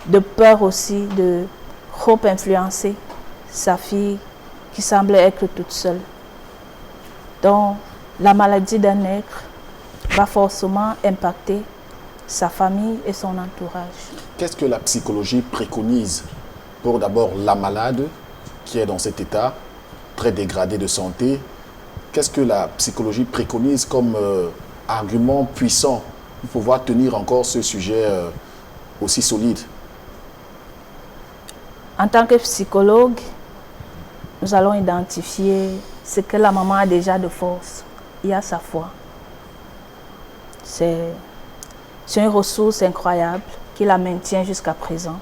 de peur aussi de trop influencer sa fille qui semblait être toute seule. Donc, la maladie d'un être va forcément impacter sa famille et son entourage. Qu'est-ce que la psychologie préconise pour d'abord la malade qui est dans cet état très dégradé de santé? Qu'est-ce que la psychologie préconise comme argument puissant pour pouvoir tenir encore ce sujet aussi solide? En tant que psychologue, nous allons identifier ce que la maman a déjà de force. Il y a sa foi. C'est une ressource incroyable qui la maintient jusqu'à présent.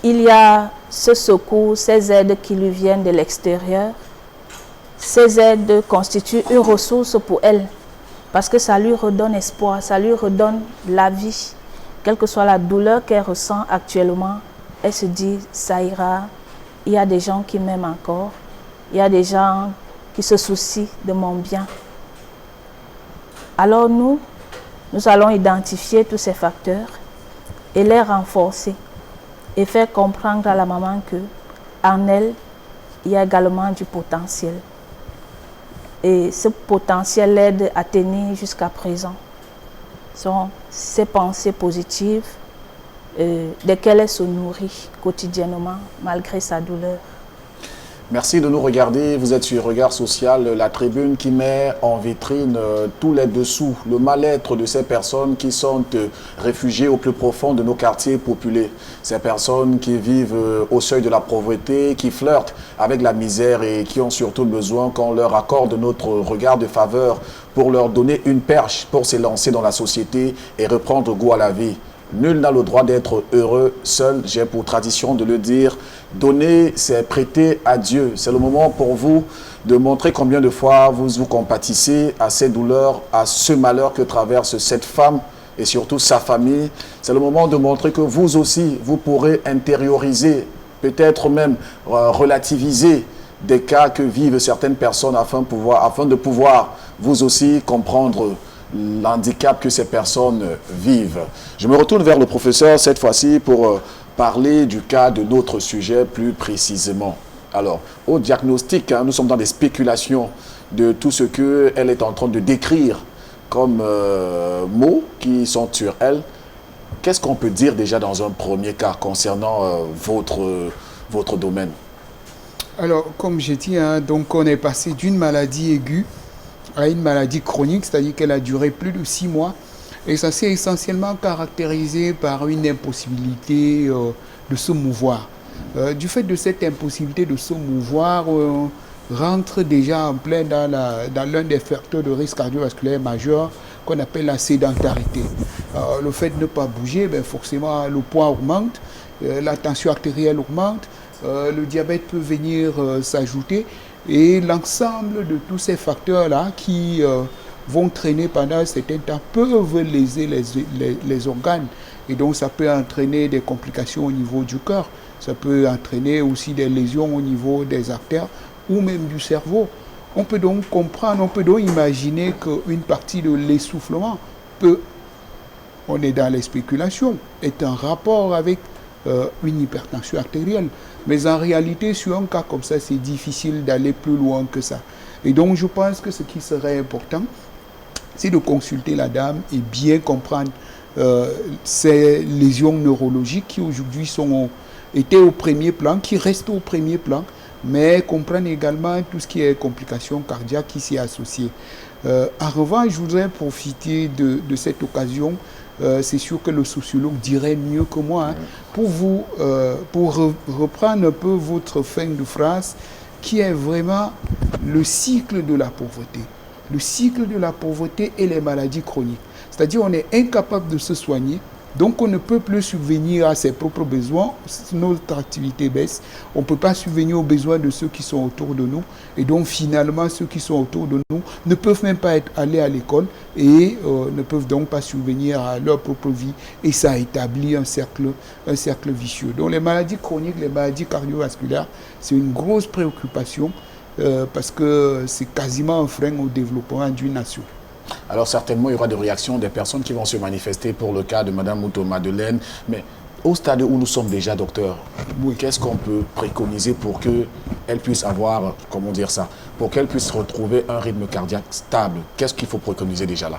Il y a ce secours, ces aides qui lui viennent de l'extérieur. Ces aides constituent une ressource pour elle parce que ça lui redonne espoir, ça lui redonne la vie. Quelle que soit la douleur qu'elle ressent actuellement, elle se dit ça ira. Il y a des gens qui m'aiment encore. Il y a des gens qui se soucient de mon bien. Alors nous Nous allons identifier tous ces facteurs et les renforcer et faire comprendre à la maman que en elle, il y a également du potentiel. Et ce potentiel l'aide à tenir jusqu'à présent. Ce sont ces pensées positives desquelles elle se nourrit quotidiennement malgré sa douleur. Merci de nous regarder. Vous êtes sur Regard Social, la tribune qui met en vitrine tous les dessous, le mal-être de ces personnes qui sont réfugiées au plus profond de nos quartiers populés. Ces personnes qui vivent au seuil de la pauvreté, qui flirtent avec la misère et qui ont surtout besoin qu'on leur accorde notre regard de faveur pour leur donner une perche pour s'élancer dans la société et reprendre goût à la vie. Nul n'a le droit d'être heureux seul, j'ai pour tradition de le dire. Donner, c'est prêter à Dieu. C'est le moment pour vous de montrer combien de fois vous vous compatissez à ces douleurs, à ce malheur que traverse cette femme et surtout sa famille. C'est le moment de montrer que vous aussi, vous pourrez intérioriser, peut-être même relativiser des cas que vivent certaines personnes afin de pouvoir vous aussi comprendre l'handicap que ces personnes vivent. Je me retourne vers le professeur cette fois-ci pour parler du cas de notre sujet plus précisément. Alors, au diagnostic, nous sommes dans des spéculations de tout ce qu'elle est en train de décrire comme mots qui sont sur elle. Qu'est-ce qu'on peut dire déjà dans un premier cas concernant votre domaine? Alors, comme j'ai dit, donc on est passé d'une maladie aiguë à une maladie chronique, c'est-à-dire qu'elle a duré plus de 6 mois. Et ça s'est essentiellement caractérisé par une impossibilité de se mouvoir. Du fait de cette impossibilité de se mouvoir, on rentre déjà en plein dans l'un des facteurs de risque cardiovasculaire majeur qu'on appelle la sédentarité. Le fait de ne pas bouger, forcément le poids augmente, la tension artérielle augmente, le diabète peut venir s'ajouter. Et l'ensemble de tous ces facteurs-là qui vont traîner pendant un certain temps peuvent léser les organes. Et donc ça peut entraîner des complications au niveau du cœur. Ça peut entraîner aussi des lésions au niveau des artères ou même du cerveau. On peut donc comprendre, on peut donc imaginer qu'une partie de l'essoufflement peut, on est dans les spéculations, est en rapport avec une hypertension artérielle. Mais en réalité, sur un cas comme ça, c'est difficile d'aller plus loin que ça. Et donc, je pense que ce qui serait important, c'est de consulter la dame et bien comprendre ces lésions neurologiques qui aujourd'hui étaient au premier plan, qui restent au premier plan, mais comprendre également tout ce qui est complications cardiaques qui s'y est associé. En revanche, je voudrais profiter de cette occasion. C'est sûr que le sociologue dirait mieux que moi, pour reprendre un peu votre fin de phrase, qui est vraiment le cycle de la pauvreté. Le cycle de la pauvreté et les maladies chroniques. C'est-à-dire on est incapable de se soigner, donc on ne peut plus subvenir à ses propres besoins, notre activité baisse, on ne peut pas subvenir aux besoins de ceux qui sont autour de nous, et donc finalement ceux qui sont autour de nous ne peuvent même pas aller à l'école et ne peuvent donc pas subvenir à leur propre vie, et ça établit un cercle vicieux. Donc les maladies chroniques, les maladies cardiovasculaires, c'est une grosse préoccupation parce que c'est quasiment un frein au développement d'une nation. Alors certainement, il y aura des réactions des personnes qui vont se manifester pour le cas de Mme Mouto-Madeleine. Mais au stade où nous sommes déjà, docteur, qu'est-ce qu'on peut préconiser pour qu'elle puisse avoir, comment dire ça, pour qu'elle puisse retrouver un rythme cardiaque stable? Qu'est-ce qu'il faut préconiser déjà là?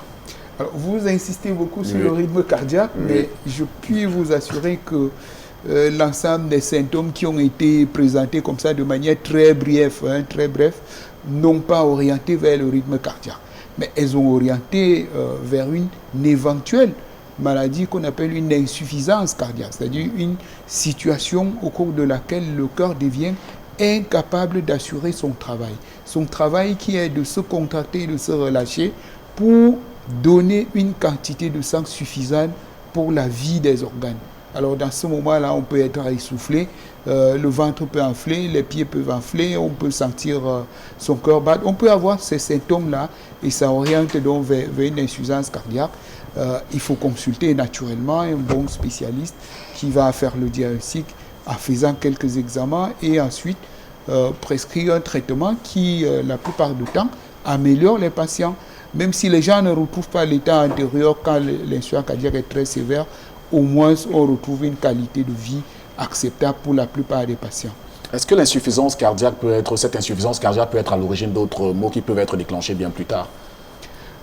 Alors, vous insistez beaucoup sur le rythme cardiaque, mais je puis vous assurer que l'ensemble des symptômes qui ont été présentés comme ça de manière très brève, n'ont pas orienté vers le rythme cardiaque. Mais elles ont orienté vers une éventuelle maladie qu'on appelle une insuffisance cardiaque, c'est-à-dire une situation au cours de laquelle le cœur devient incapable d'assurer son travail. Son travail qui est de se contracter et de se relâcher pour donner une quantité de sang suffisante pour la vie des organes. Alors dans ce moment-là, on peut être essoufflé, le ventre peut enfler, les pieds peuvent enfler, on peut sentir son cœur battre. On peut avoir ces symptômes-là et ça oriente donc vers une insuffisance cardiaque. Il faut consulter naturellement un bon spécialiste qui va faire le diagnostic en faisant quelques examens et ensuite prescrire un traitement qui, la plupart du temps, améliore les patients. même si les gens ne retrouvent pas l'état antérieur quand l'insuffisance cardiaque est très sévère, au moins on retrouve une qualité de vie acceptable pour la plupart des patients. Est-ce que l'insuffisance cardiaque cette insuffisance cardiaque peut être à l'origine d'autres maux qui peuvent être déclenchés bien plus tard?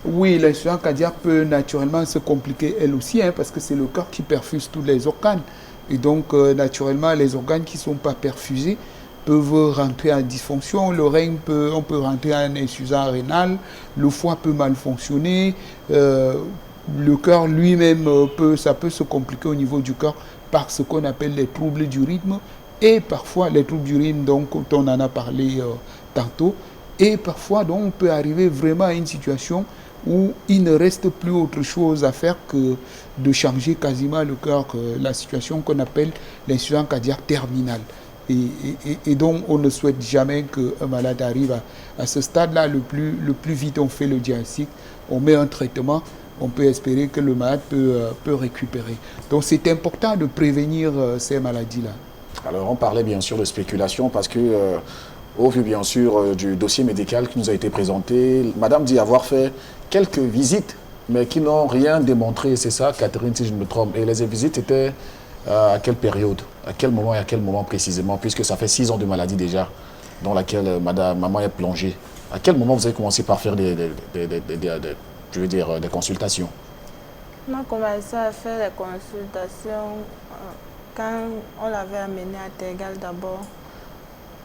Oui, l'insuffisance cardiaque peut naturellement se compliquer elle aussi, parce que c'est le cœur qui perfuse tous les organes. Et donc, naturellement, les organes qui ne sont pas perfusés peuvent rentrer en dysfonction. On peut rentrer en insuffisance rénale, le foie peut mal fonctionner, le cœur lui-même, ça peut se compliquer au niveau du cœur par ce qu'on appelle les troubles du rythme. Et parfois, les troubles du rythme, donc, on en a parlé tantôt, et parfois, donc, on peut arriver vraiment à une situation où il ne reste plus autre chose à faire que de changer quasiment le cœur, la situation qu'on appelle l'insuffisance cardiaque terminale. Et donc, on ne souhaite jamais qu'un malade arrive à ce stade-là. Le plus vite on fait le diagnostic, on met un traitement, on peut espérer que le malade peut récupérer. Donc, c'est important de prévenir ces maladies-là. Alors, on parlait bien sûr de spéculation parce que, au vu bien sûr du dossier médical qui nous a été présenté, madame dit avoir fait quelques visites, mais qui n'ont rien démontré. C'est ça, Catherine, si je me trompe. Et les visites étaient à quelle période? À quel moment et à quel moment précisément? Puisque ça fait 6 ans de maladie déjà, dans laquelle maman est plongée. À quel moment vous avez commencé par faire des consultations? On a commencé à faire les consultations quand on l'avait amené à Tergal d'abord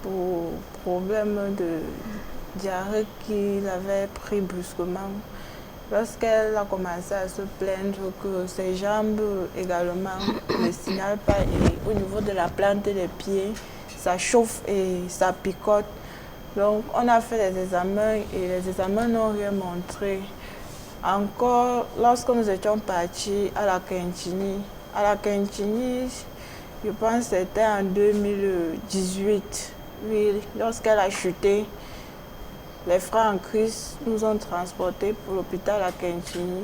pour problème de diarrhée qu'il avait pris brusquement. Lorsqu'elle a commencé à se plaindre que ses jambes également ne signalent pas et au niveau de la plante des pieds, ça chauffe et ça picote. Donc on a fait des examens et les examens n'ont rien montré. Encore, lorsque nous étions partis à la Quintini, je pense que c'était en 2018, oui, lorsqu'elle a chuté, les frères en Christ nous ont transportés pour l'hôpital à Quintini.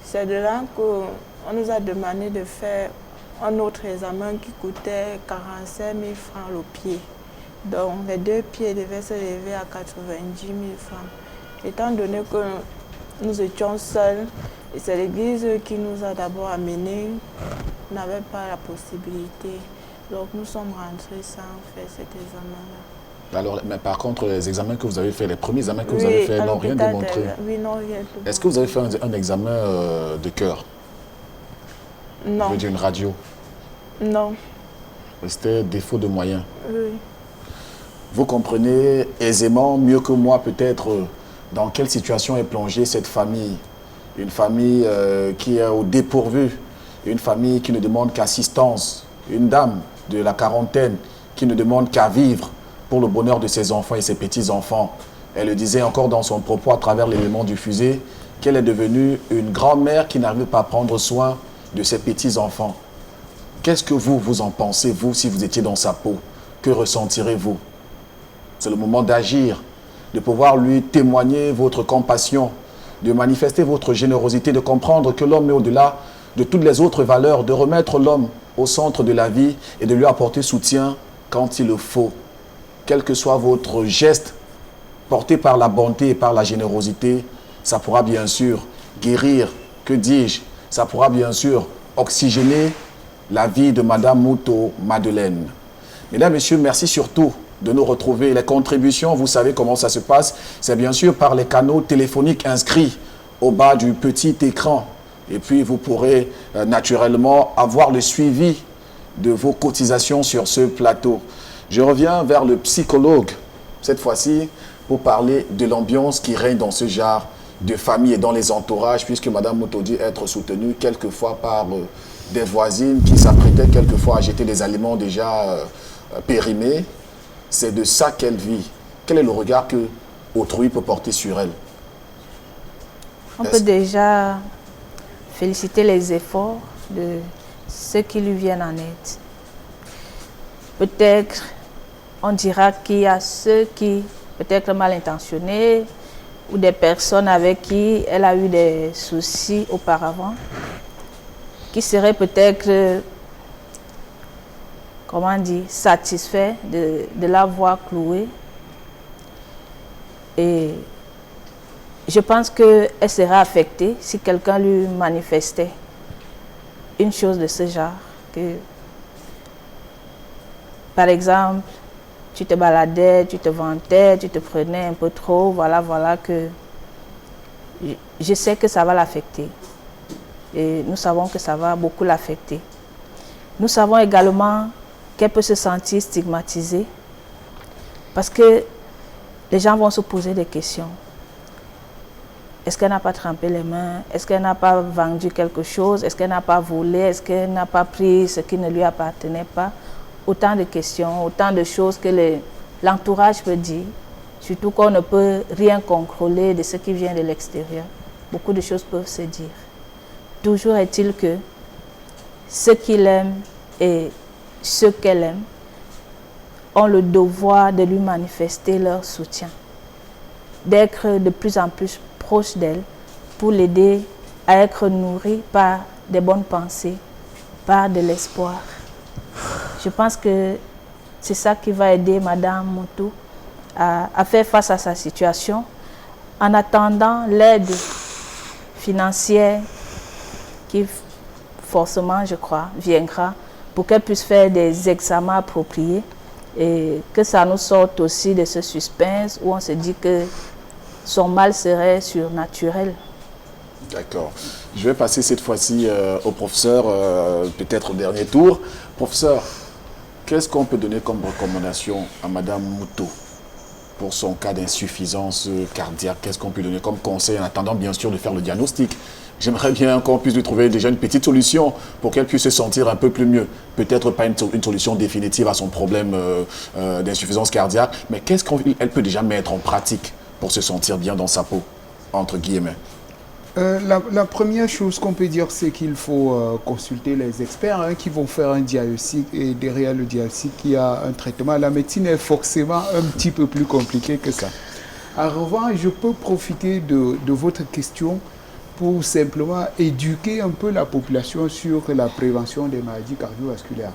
C'est de là qu'on nous a demandé de faire un autre examen qui coûtait 45 000 francs le pied. Donc les 2 pieds devaient se lever à 90 000 francs. Étant donné que nous étions seuls, et c'est l'église qui nous a d'abord amenés, n'avait pas la possibilité. Donc nous sommes rentrés sans faire cet examen-là. Alors, mais par contre, les examens que vous avez fait, les premiers examens que vous avez fait n'ont rien démontré. Oui, non, rien. Est-ce que vous avez fait un examen de cœur? Non. Je veux dire une radio? Non. C'était défaut de moyens? Oui. Vous comprenez aisément, mieux que moi peut-être, dans quelle situation est plongée cette famille. Une famille qui est au dépourvu, une famille qui ne demande qu'assistance, une dame de la quarantaine qui ne demande qu'à vivre pour le bonheur de ses enfants et ses petits-enfants. Elle le disait encore dans son propos à travers l'élément diffusé, qu'elle est devenue une grand-mère qui n'arrive pas à prendre soin de ses petits-enfants. Qu'est-ce que vous en pensez, vous, si vous étiez dans sa peau? Que ressentirez-vous? C'est le moment d'agir, de pouvoir lui témoigner votre compassion, de manifester votre générosité, de comprendre que l'homme est au-delà de toutes les autres valeurs, de remettre l'homme au centre de la vie et de lui apporter soutien quand il le faut. Quel que soit votre geste porté par la bonté et par la générosité, ça pourra bien sûr guérir, que dis-je, ça pourra bien sûr oxygéner la vie de Madame Mouto Madeleine. Mesdames, Messieurs, merci surtout de nous retrouver. Les contributions, vous savez comment ça se passe, c'est bien sûr par les canaux téléphoniques inscrits au bas du petit écran. Et puis, vous pourrez naturellement avoir le suivi de vos cotisations sur ce plateau. Je reviens vers le psychologue, cette fois-ci, pour parler de l'ambiance qui règne dans ce genre de famille et dans les entourages, puisque Mme Mouto dit être soutenue quelquefois par des voisines qui s'apprêtaient quelquefois à jeter des aliments déjà périmés. C'est de ça qu'elle vit. Quel est le regard que autrui peut porter sur elle? On peut déjà féliciter les efforts de ceux qui lui viennent en aide. Peut-être, on dira qu'il y a ceux qui, peut-être mal intentionnés, ou des personnes avec qui elle a eu des soucis auparavant, qui seraient peut-être, comment dire, satisfaits de la voir clouée. Et je pense qu'elle serait affectée si quelqu'un lui manifestait une chose de ce genre. Que, par exemple, tu te baladais, tu te vantais, tu te prenais un peu trop, voilà que je sais que ça va l'affecter. Et nous savons que ça va beaucoup l'affecter. Nous savons également qu'elle peut se sentir stigmatisée parce que les gens vont se poser des questions. Est-ce qu'elle n'a pas trempé les mains? Est-ce qu'elle n'a pas vendu quelque chose? Est-ce qu'elle n'a pas volé? Est-ce qu'elle n'a pas pris ce qui ne lui appartenait pas? Autant de questions, autant de choses que l'entourage peut dire, surtout qu'on ne peut rien contrôler de ce qui vient de l'extérieur. Beaucoup de choses peuvent se dire. Toujours est-il que ceux qu'il aime et ceux qu'elle aime ont le devoir de lui manifester leur soutien, d'être de plus en plus proche d'elle pour l'aider à être nourri par des bonnes pensées, par de l'espoir. Je pense que c'est ça qui va aider Madame Moutou à faire face à sa situation en attendant l'aide financière qui forcément, je crois, viendra pour qu'elle puisse faire des examens appropriés et que ça nous sorte aussi de ce suspense où on se dit que son mal serait surnaturel. D'accord. Je vais passer cette fois-ci au professeur, peut-être au dernier tour. Professeur, qu'est-ce qu'on peut donner comme recommandation à Madame Moutou pour son cas d'insuffisance cardiaque? Qu'est-ce qu'on peut donner comme conseil en attendant bien sûr de faire le diagnostic? J'aimerais bien qu'on puisse lui trouver déjà une petite solution pour qu'elle puisse se sentir un peu plus mieux. Peut-être pas une solution définitive à son problème d'insuffisance cardiaque, mais qu'est-ce qu'elle peut déjà mettre en pratique pour se sentir bien dans sa peau, entre guillemets? La première chose qu'on peut dire, c'est qu'il faut consulter les experts qui vont faire un diagnostic et derrière le diagnostic, il y a un traitement. La médecine est forcément un petit peu plus compliquée que ça. En revanche, je peux profiter de votre question pour simplement éduquer un peu la population sur la prévention des maladies cardiovasculaires.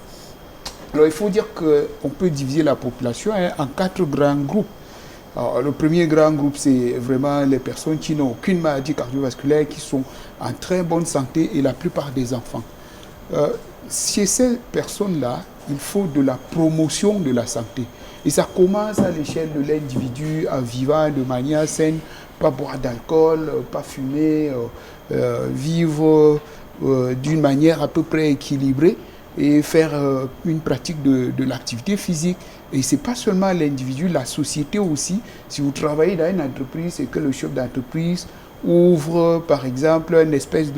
Alors, il faut dire qu'on peut diviser la population en 4 grands groupes. Alors, le premier grand groupe, c'est vraiment les personnes qui n'ont aucune maladie cardiovasculaire, qui sont en très bonne santé et la plupart des enfants. Chez ces personnes-là, il faut de la promotion de la santé. Et ça commence à l'échelle de l'individu en vivant de manière saine, pas boire d'alcool, pas fumer, vivre d'une manière à peu près équilibrée et faire une pratique de l'activité physique. Et ce n'est pas seulement l'individu, la société aussi. Si vous travaillez dans une entreprise et que le chef d'entreprise ouvre, par exemple, une espèce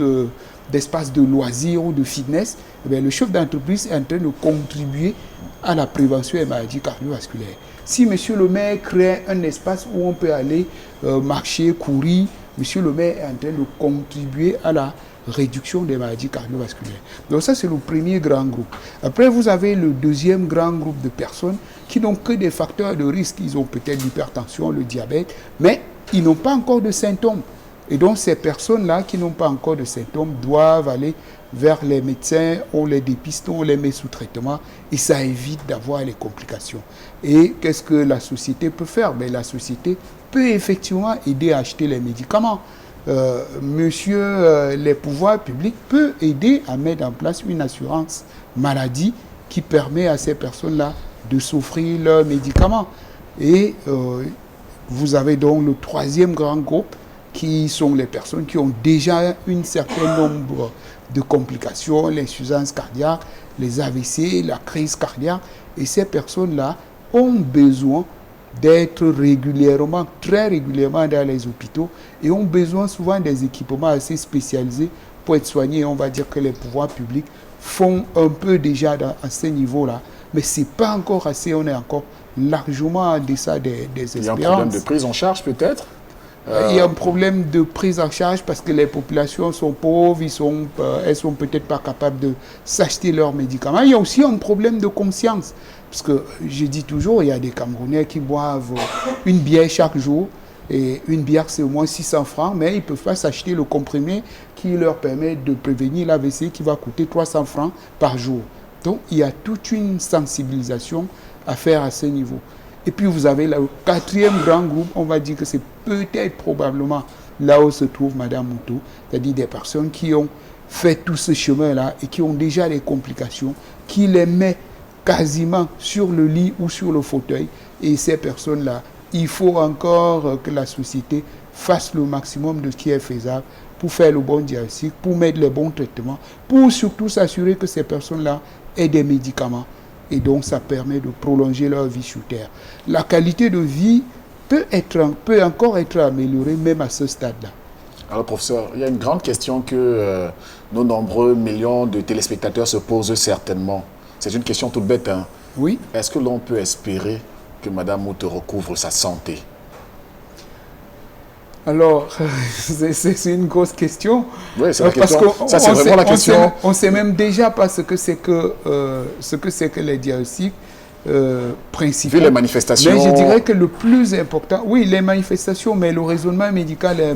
d'espace de loisirs ou de fitness, eh bien, le chef d'entreprise est en train de contribuer à la prévention des maladies cardiovasculaires. Si monsieur le maire crée un espace où on peut aller marcher, courir, monsieur le maire est en train de contribuer à la réduction des maladies cardiovasculaires. Donc ça, c'est le premier grand groupe. Après, vous avez le deuxième grand groupe de personnes qui n'ont que des facteurs de risque. Ils ont peut-être l'hypertension, le diabète, mais ils n'ont pas encore de symptômes. Et donc, ces personnes-là qui n'ont pas encore de symptômes doivent aller vers les médecins, on les dépiste, on les met sous traitement et ça évite d'avoir les complications. Et qu'est-ce que la société peut faire? Ben, la société peut effectivement aider à acheter les médicaments. Les pouvoirs publics peuvent aider à mettre en place une assurance maladie qui permet à ces personnes-là de s'offrir leurs médicaments. Et vous avez donc le troisième grand groupe qui sont les personnes qui ont déjà un certain nombre de complications, l'insuffisance cardiaque, les AVC, la crise cardiaque. Et ces personnes-là ont besoin d'être régulièrement, très régulièrement dans les hôpitaux et ont besoin souvent des équipements assez spécialisés pour être soignés. On va dire que les pouvoirs publics font un peu déjà à ce niveau-là, mais ce n'est pas encore assez, on est encore largement en deçà des espérances. Il y a un problème de prise en charge peut-être? Il y a un problème de prise en charge parce que les populations sont pauvres, elles sont peut-être pas capables de s'acheter leurs médicaments. Il y a aussi un problème de conscience. Parce que je dis toujours, il y a des Camerounais qui boivent une bière chaque jour. Et une bière, c'est au moins 600 francs, mais ils ne peuvent pas s'acheter le comprimé qui leur permet de prévenir l'AVC qui va coûter 300 francs par jour. Donc, il y a toute une sensibilisation à faire à ce niveau. Et puis, vous avez le quatrième grand groupe, on va dire que c'est peut-être probablement là où se trouve Madame Moutou, c'est-à-dire des personnes qui ont fait tout ce chemin-là et qui ont déjà des complications, qui les met quasiment sur le lit ou sur le fauteuil. Et ces personnes-là, il faut encore que la société fasse le maximum de ce qui est faisable pour faire le bon diagnostic, pour mettre les bons traitements, pour surtout s'assurer que ces personnes-là aient des médicaments. Et donc, ça permet de prolonger leur vie sur Terre. La qualité de vie peut encore être améliorée, même à ce stade-là. Alors, professeur, il y a une grande question que nos nombreux millions de téléspectateurs se posent certainement. C'est une question toute bête, hein? Oui. Est-ce que l'on peut espérer que Madame Moutou recouvre sa santé? Alors, c'est une grosse question. Oui, c'est la question. Ça, c'est vraiment la question. On ne sait même déjà pas ce que c'est que les diagnostics principaux. Vu les manifestations. Mais je dirais que le plus important, oui, les manifestations, mais le raisonnement médical est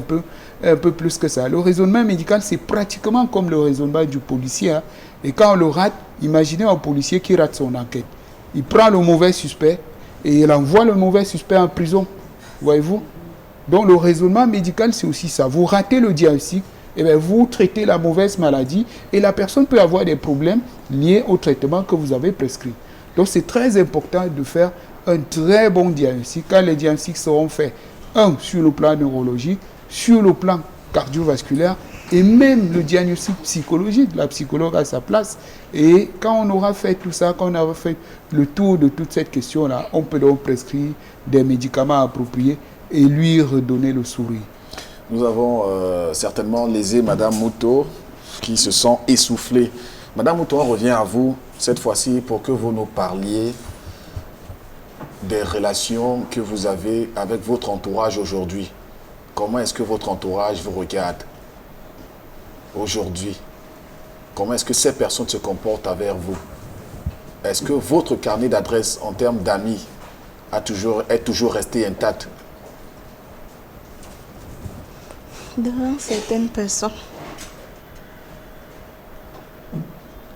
un peu plus que ça. Le raisonnement médical, c'est pratiquement comme le raisonnement du policier. Hein. Et quand on le rate, imaginez un policier qui rate son enquête. Il prend le mauvais suspect et il envoie le mauvais suspect en prison. Voyez-vous? Donc le raisonnement médical, c'est aussi ça. Vous ratez le diagnostic, et bien vous traitez la mauvaise maladie et la personne peut avoir des problèmes liés au traitement que vous avez prescrit. Donc c'est très important de faire un très bon diagnostic. Quand les diagnostics seront faits, sur le plan neurologique, sur le plan cardiovasculaire et même le diagnostic psychologique, la psychologue a sa place. Et quand on aura fait tout ça, quand on aura fait le tour de toute cette question-là, on peut donc prescrire des médicaments appropriés et lui redonner le sourire. Nous avons certainement lésé Madame Moutou qui se sent essoufflée. Madame Moutou, on revient à vous cette fois-ci pour que vous nous parliez des relations que vous avez avec votre entourage aujourd'hui. Comment est-ce que votre entourage vous regarde aujourd'hui? Comment est-ce que ces personnes se comportent avec vous? Est-ce que votre carnet d'adresse en termes d'amis est toujours resté intact? Devant certaines personnes,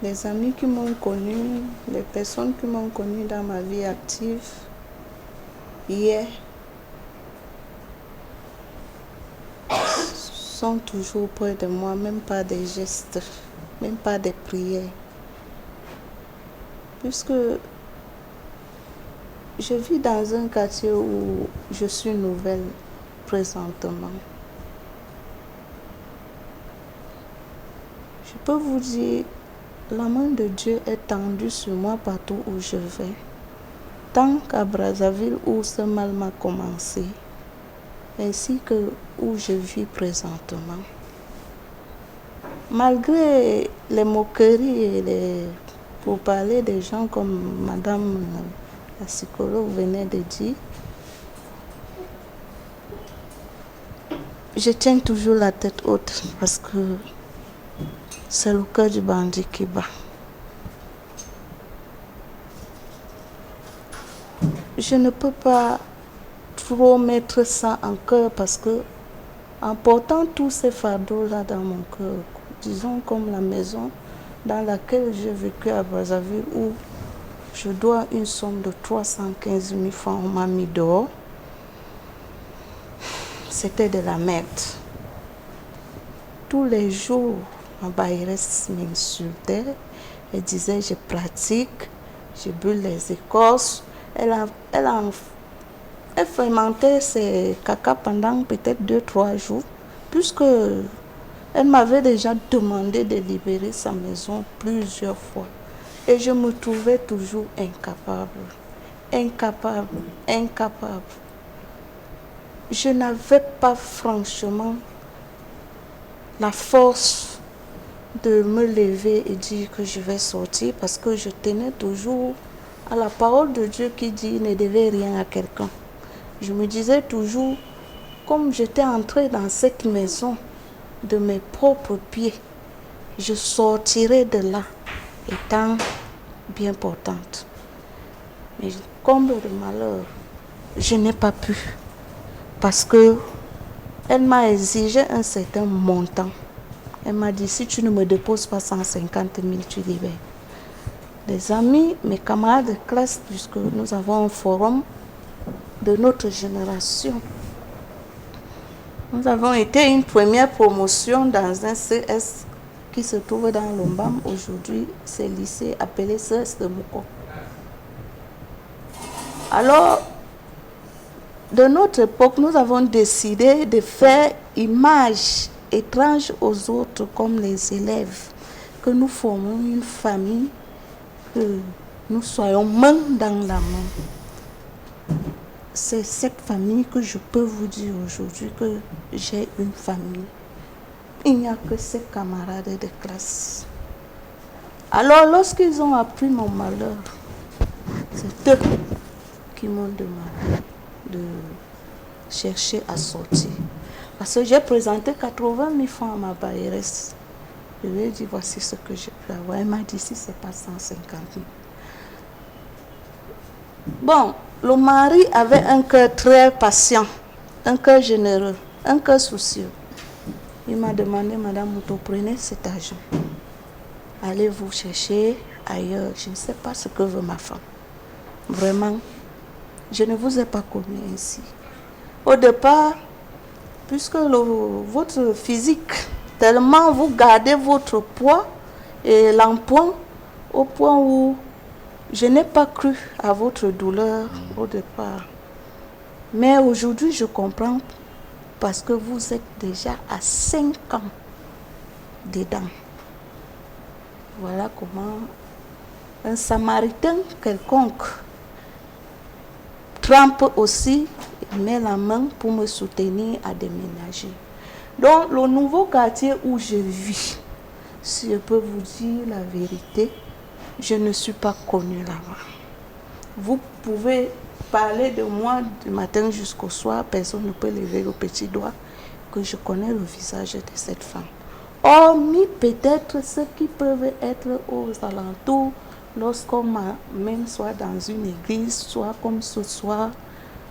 les amis qui m'ont connu, les personnes qui m'ont connu dans ma vie active, hier, sont toujours près de moi, même pas des gestes, même pas des prières. Puisque je vis dans un quartier où je suis nouvelle présentement. Je peux vous dire, la main de Dieu est tendue sur moi partout où je vais. Tant qu'à Brazzaville où ce mal m'a commencé, ainsi que où je vis présentement. Malgré les moqueries et les pourparlers des gens comme Madame la psychologue venait de dire, je tiens toujours la tête haute parce que c'est le cœur du bandit qui bat. Je ne peux pas trop mettre ça en cœur parce que en portant tous ces fardeaux-là dans mon cœur, disons comme la maison dans laquelle j'ai vécu à Brazzaville où je dois une somme de 315 000 francs, on m'a mis dehors. C'était de la merde. Tous les jours, ma bailleresse m'insultait. Elle disait, je pratique, je brûle les écorces. Elle fermentait ses caca pendant peut-être 2-3 jours, puisque elle m'avait déjà demandé de libérer sa maison plusieurs fois. Et je me trouvais toujours incapable. Je n'avais pas franchement la force de me lever et dire que je vais sortir parce que je tenais toujours à la parole de Dieu qui dit ne devez rien à quelqu'un. Je me disais toujours, comme j'étais entrée dans cette maison de mes propres pieds, je sortirai de là étant bien portante. Mais comble de malheur, je n'ai pas pu parce que elle m'a exigé un certain montant. Elle m'a dit, si tu ne me déposes pas 150 000, tu libères. Les amis, mes camarades de classe, puisque nous avons un forum de notre génération, Nous avons été une première promotion dans un CS qui se trouve dans l'Ombam. Aujourd'hui, c'est le lycée appelé CS de Mouko. Alors, de notre époque, nous avons décidé de faire image étrange aux autres comme les élèves, que nous formons une famille, que nous soyons main dans la main. C'est cette famille que je peux vous dire aujourd'hui que j'ai une famille. Il n'y a que ces camarades de classe. Alors, lorsqu'ils ont appris mon malheur, c'est eux qui m'ont demandé de chercher à sortir. Parce que j'ai présenté 80 000 francs à ma bailleresse. Je lui ai dit, voici ce que je peux avoir. Elle m'a dit, si ce n'est pas 150 000. Bon, le mari avait un cœur très patient, un cœur généreux, un cœur soucieux. Il m'a demandé, Madame Mouto, prenez cet argent. Allez vous chercher ailleurs. Je ne sais pas ce que veut ma femme. Vraiment, je ne vous ai pas connu ainsi. Au départ, puisque votre physique, tellement vous gardez votre poids et l'emploi au point où je n'ai pas cru à votre douleur au départ. Mais aujourd'hui, je comprends parce que vous êtes déjà à 5 ans dedans. Voilà comment un samaritain quelconque trempe aussi, met la main pour me soutenir à déménager. Donc, le nouveau quartier où je vis, si je peux vous dire la vérité, je ne suis pas connue là-bas. Vous pouvez parler de moi du matin jusqu'au soir, personne ne peut lever le petit doigt que je connais le visage de cette femme. Hormis peut-être ceux qui peuvent être aux alentours lorsqu'on m'amène soit dans une église, soit comme ce soir,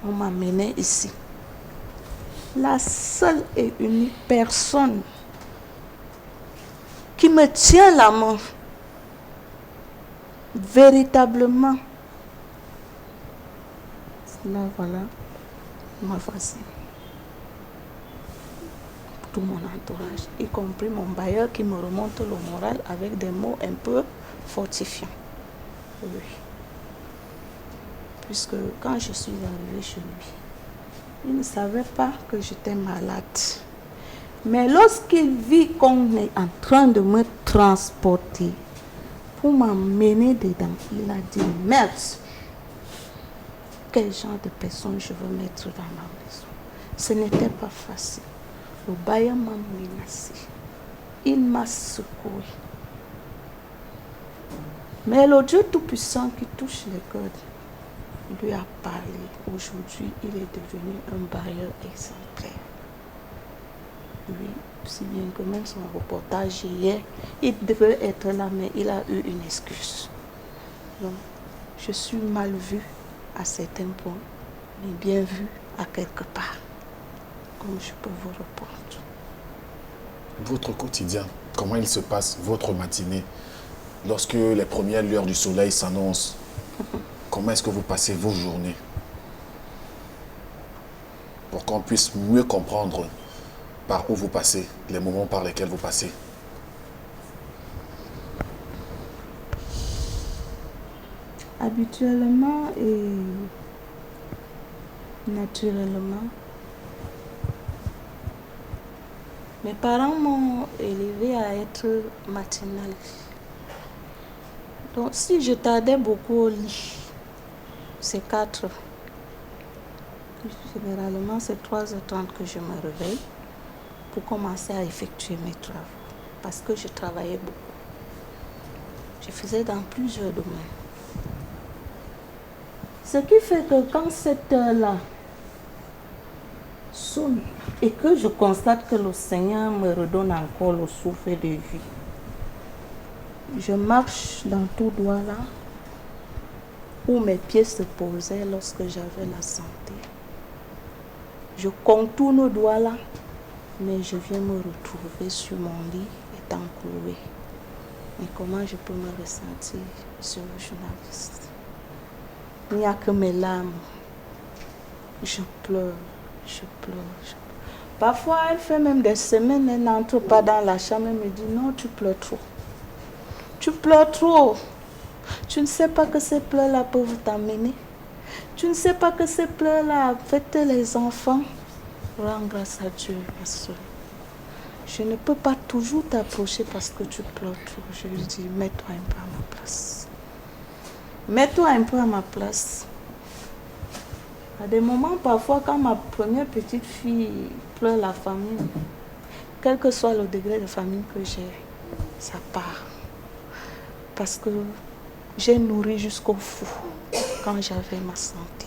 on m'a amené ici. La seule et unique personne qui me tient la main, véritablement, là voilà, ma voisine. Tout mon entourage, y compris mon bailleur qui me remonte le moral avec des mots un peu fortifiants. Oui. Puisque quand je suis arrivée chez lui, il ne savait pas que j'étais malade. Mais lorsqu'il vit qu'on est en train de me transporter pour m'emmener dedans, il a dit, merde, quel genre de personne je veux mettre dans ma maison. Ce n'était pas facile. Le bailleur m'a menacé. Il m'a secoué. Mais le Dieu Tout-Puissant qui touche les cœurs lui a parlé. Aujourd'hui, il est devenu un bailleur exemplaire. Oui, si bien que même son reportage hier, il devait être là, mais il a eu une excuse. Donc, je suis mal vue à certains points, mais bien vue à quelque part. Comme je peux vous répondre. Votre quotidien, comment il se passe, votre matinée, lorsque les premières lueurs du soleil s'annoncent? Comment est-ce que vous passez vos journées? Pour qu'on puisse mieux comprendre par où vous passez, les moments par lesquels vous passez. Habituellement et naturellement, mes parents m'ont élevé à être matinale. Donc si je tardais beaucoup au lit, c'est 4 heures. Généralement, c'est 3h30 que je me réveille pour commencer à effectuer mes travaux. Parce que je travaillais beaucoup. Je faisais dans plusieurs domaines. Ce qui fait que quand cette heure-là sonne et que je constate que le Seigneur me redonne encore le souffle de vie, je marche dans tout droit là où mes pieds se posaient lorsque j'avais la santé. Je contourne droit là, mais je viens me retrouver sur mon lit étant cloué. Et comment je peux me ressentir sur le journaliste? Il n'y a que mes larmes. Je pleure, je pleure, je pleure. Parfois, elle fait même des semaines, elle n'entre pas dans la chambre, elle me dit non, tu pleures trop. Tu pleures trop. Tu ne sais pas que ces pleurs-là peuvent t'amener. Tu ne sais pas que ces pleurs-là affectent les enfants. Rends grâce à Dieu, ma soeur. Je ne peux pas toujours t'approcher parce que tu pleures trop. Je lui dis, mets-toi un peu à ma place. Mets-toi un peu à ma place. À des moments, parfois, quand ma première petite fille pleure la famille, quel que soit le degré de famille que j'ai, ça part. Parce que j'ai nourri jusqu'au fou quand j'avais ma santé.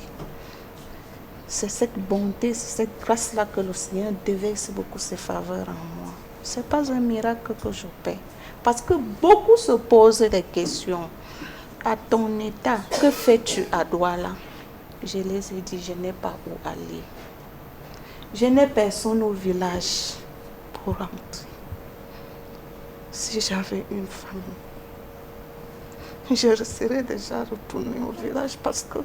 C'est cette bonté, c'est cette grâce-là que le Seigneur déverse beaucoup ses faveurs en moi. Ce n'est pas un miracle que je paie. Parce que beaucoup se posent des questions. À ton état, que fais-tu à Douala? Je les ai dit, je n'ai pas où aller. Je n'ai personne au village pour rentrer. Si j'avais une famille, je serais déjà retournée au village parce que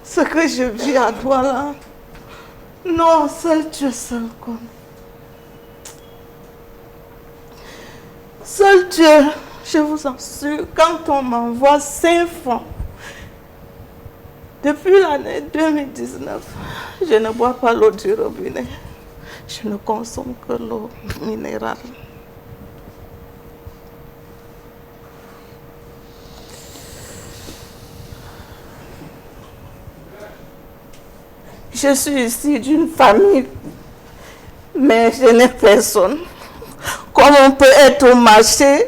ce que je vis à Douala, non, seul Dieu seul connaît. Seul Dieu, je vous assure, quand on m'envoie 5 francs, depuis l'année 2019, je ne bois pas l'eau du robinet. Je ne consomme que l'eau minérale. Je suis ici d'une famille, mais je n'ai personne. Comme on peut être au marché,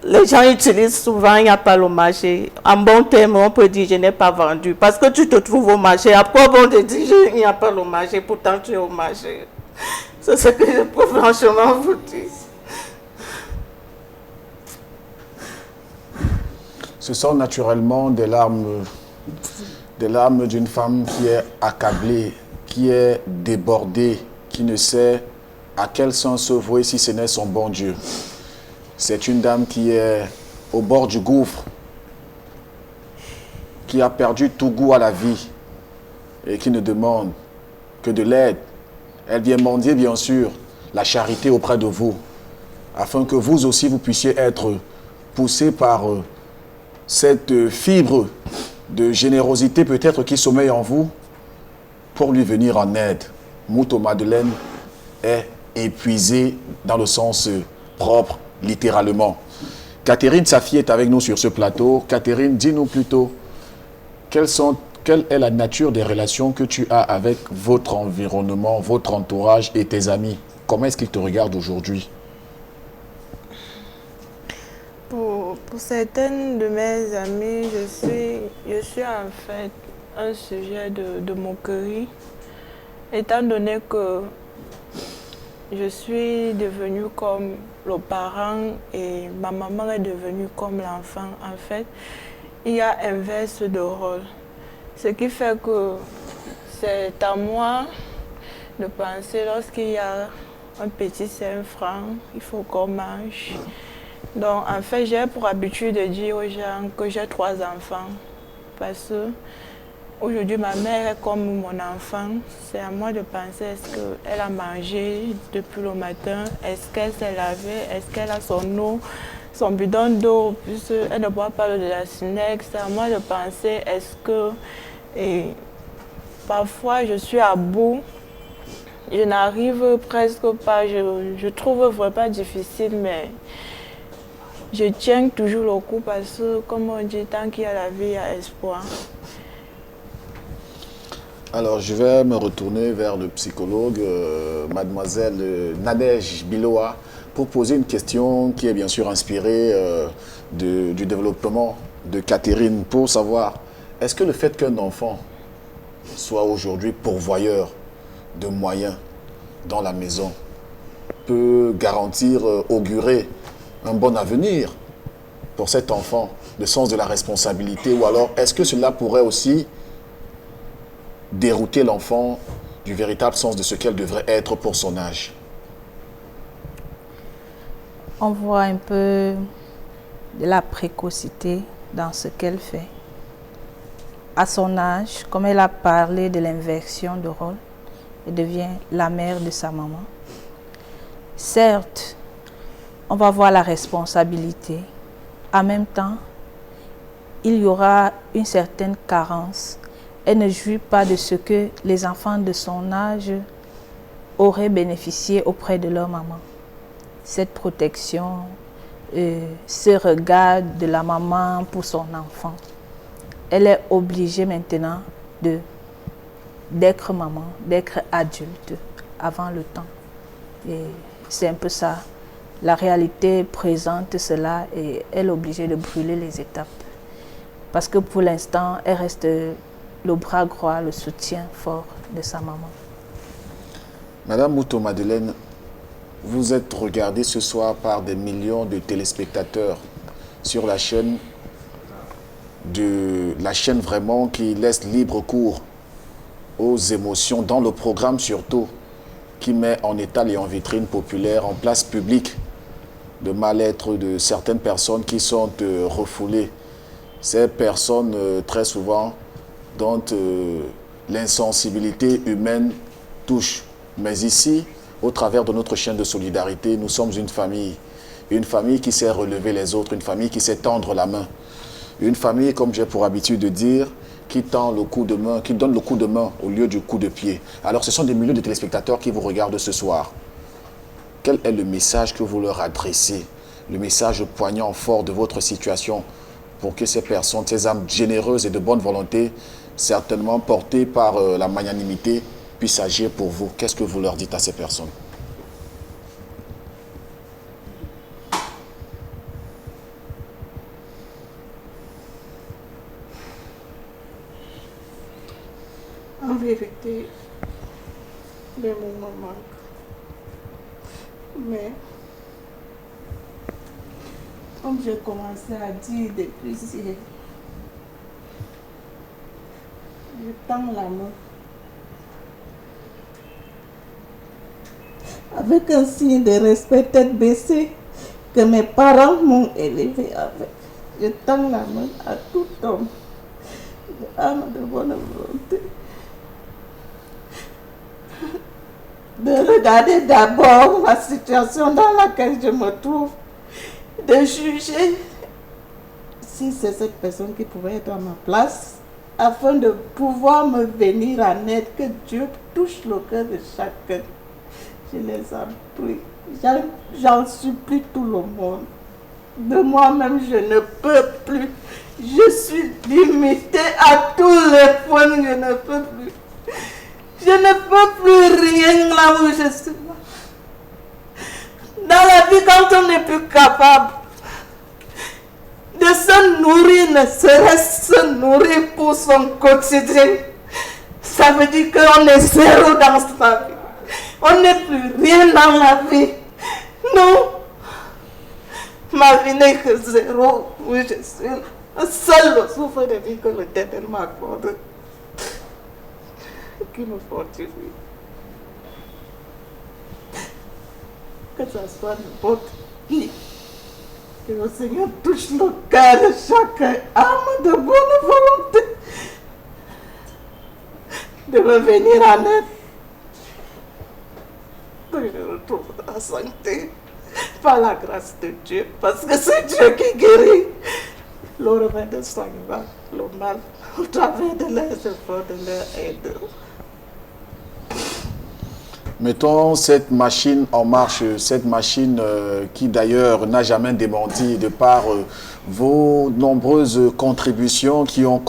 les gens utilisent souvent, il n'y a pas le marché. En bon terme, on peut dire je n'ai pas vendu. Parce que tu te trouves au marché. Après, on te dit il n'y a pas le marché, pourtant tu es au marché. C'est ce que je peux franchement vous dire. Ce sont naturellement des larmes d'une femme qui est accablée, qui est débordée, qui ne sait à quel sens se vouer si ce n'est son bon Dieu. C'est une dame qui est au bord du gouffre, qui a perdu tout goût à la vie et qui ne demande que de l'aide. Elle vient mendier, bien sûr, la charité auprès de vous, afin que vous aussi, vous puissiez être poussés par cette fibre de générosité peut-être qui sommeille en vous pour lui venir en aide. Mouto Madeleine est épuisée dans le sens propre, littéralement. Catherine, sa fille, est avec nous sur ce plateau. Catherine, dis-nous plutôt, quelle est la nature des relations que tu as avec votre environnement, votre entourage et tes amis? Comment est-ce qu'ils te regardent aujourd'hui? Pour certaines de mes amies, je suis en fait un sujet de moquerie, étant donné que je suis devenue comme le parent et ma maman est devenue comme l'enfant. En fait, il y a inverse de rôle. Ce qui fait que c'est à moi de penser lorsqu'il y a un petit 5 francs, il faut qu'on mange. Donc, en fait, j'ai pour habitude de dire aux gens que j'ai 3 enfants. Parce que aujourd'hui, ma mère est comme mon enfant. C'est à moi de penser, est-ce qu'elle a mangé depuis le matin? Est-ce qu'elle s'est lavée? Est-ce qu'elle a son eau, son bidon d'eau? Puisqu'elle ne boit pas de la Sinex. C'est à moi de penser, est-ce que... Et parfois, je suis à bout. Je n'arrive presque pas. Je trouve vraiment difficile, mais... Je tiens toujours le coup parce que, comme on dit, tant qu'il y a la vie, il y a espoir. Alors, je vais me retourner vers le psychologue, mademoiselle Nadège Biloa, pour poser une question qui est bien sûr inspirée du développement de Catherine, pour savoir, est-ce que le fait qu'un enfant soit aujourd'hui pourvoyeur de moyens dans la maison peut garantir, augurer un bon avenir pour cet enfant, le sens de la responsabilité, ou alors est-ce que cela pourrait aussi dérouter l'enfant du véritable sens de ce qu'elle devrait être pour son âge? On voit un peu de la précocité dans ce qu'elle fait. À son âge, comme elle a parlé de l'inversion de rôle, et devient la mère de sa maman. Certes, on va voir la responsabilité. En même temps, il y aura une certaine carence. Elle ne jouit pas de ce que les enfants de son âge auraient bénéficié auprès de leur maman. Cette protection, ce regard de la maman pour son enfant. Elle est obligée maintenant d'être maman, d'être adulte avant le temps. Et c'est un peu ça. La réalité présente cela et elle est obligée de brûler les étapes. Parce que pour l'instant, elle reste le bras droit, le soutien fort de sa maman. Madame Mouto-Madeleine, vous êtes regardée ce soir par des millions de téléspectateurs sur la chaîne vraiment qui laisse libre cours aux émotions dans le programme surtout qui met en étal et en vitrine populaire, en place publique, de mal-être de certaines personnes qui sont refoulées. Ces personnes, très souvent, dont l'insensibilité humaine touche. Mais ici, au travers de notre chaîne de solidarité, nous sommes une famille qui sait relever les autres, une famille qui sait tendre la main. Une famille, comme j'ai pour habitude de dire, qui tend le coup de main, qui donne le coup de main au lieu du coup de pied. Alors, ce sont des millions de téléspectateurs qui vous regardent ce soir. Quel est le message que vous leur adressez? Le message poignant, fort de votre situation pour que ces personnes, ces âmes généreuses et de bonne volonté, certainement portées par la magnanimité, puissent agir pour vous. Qu'est-ce que vous leur dites à ces personnes? En vérité, les mots me manquent. Mais, comme j'ai commencé à dire depuis hier, je tends la main. Avec un signe de respect tête baissée que mes parents m'ont élevé avec. Je tends la main à tout homme de âme de bonne volonté. De regarder d'abord la situation dans laquelle je me trouve, de juger si c'est cette personne qui pouvait être à ma place, afin de pouvoir me venir en aide, que Dieu touche le cœur de chacun. Je les en prie, j'en supplie tout le monde. De moi-même, je ne peux plus. Je suis limitée à tous les points, je ne peux plus. Je ne peux plus rien là où je suis. Dans la vie, quand on n'est plus capable de se nourrir, ne serait-ce se nourrir pour son quotidien, ça veut dire qu'on est zéro dans sa vie. On n'est plus rien dans la vie. Non. Ma vie n'est que zéro où je suis là. Seul le souffle de vie que l'Éternel m'accorde, qui me fortifie. Que ça soit n'importe qui. Que le Seigneur touche le cœur de chaque âme de bonne volonté de me venir en aide. Que je retrouve la santé par la grâce de Dieu. Parce que c'est Dieu qui guérit. Le remède de soignera le mal au travers de leurs efforts, de leur aide. Mettons cette machine en marche, cette machine qui d'ailleurs n'a jamais démenti de par vos nombreuses contributions qui ont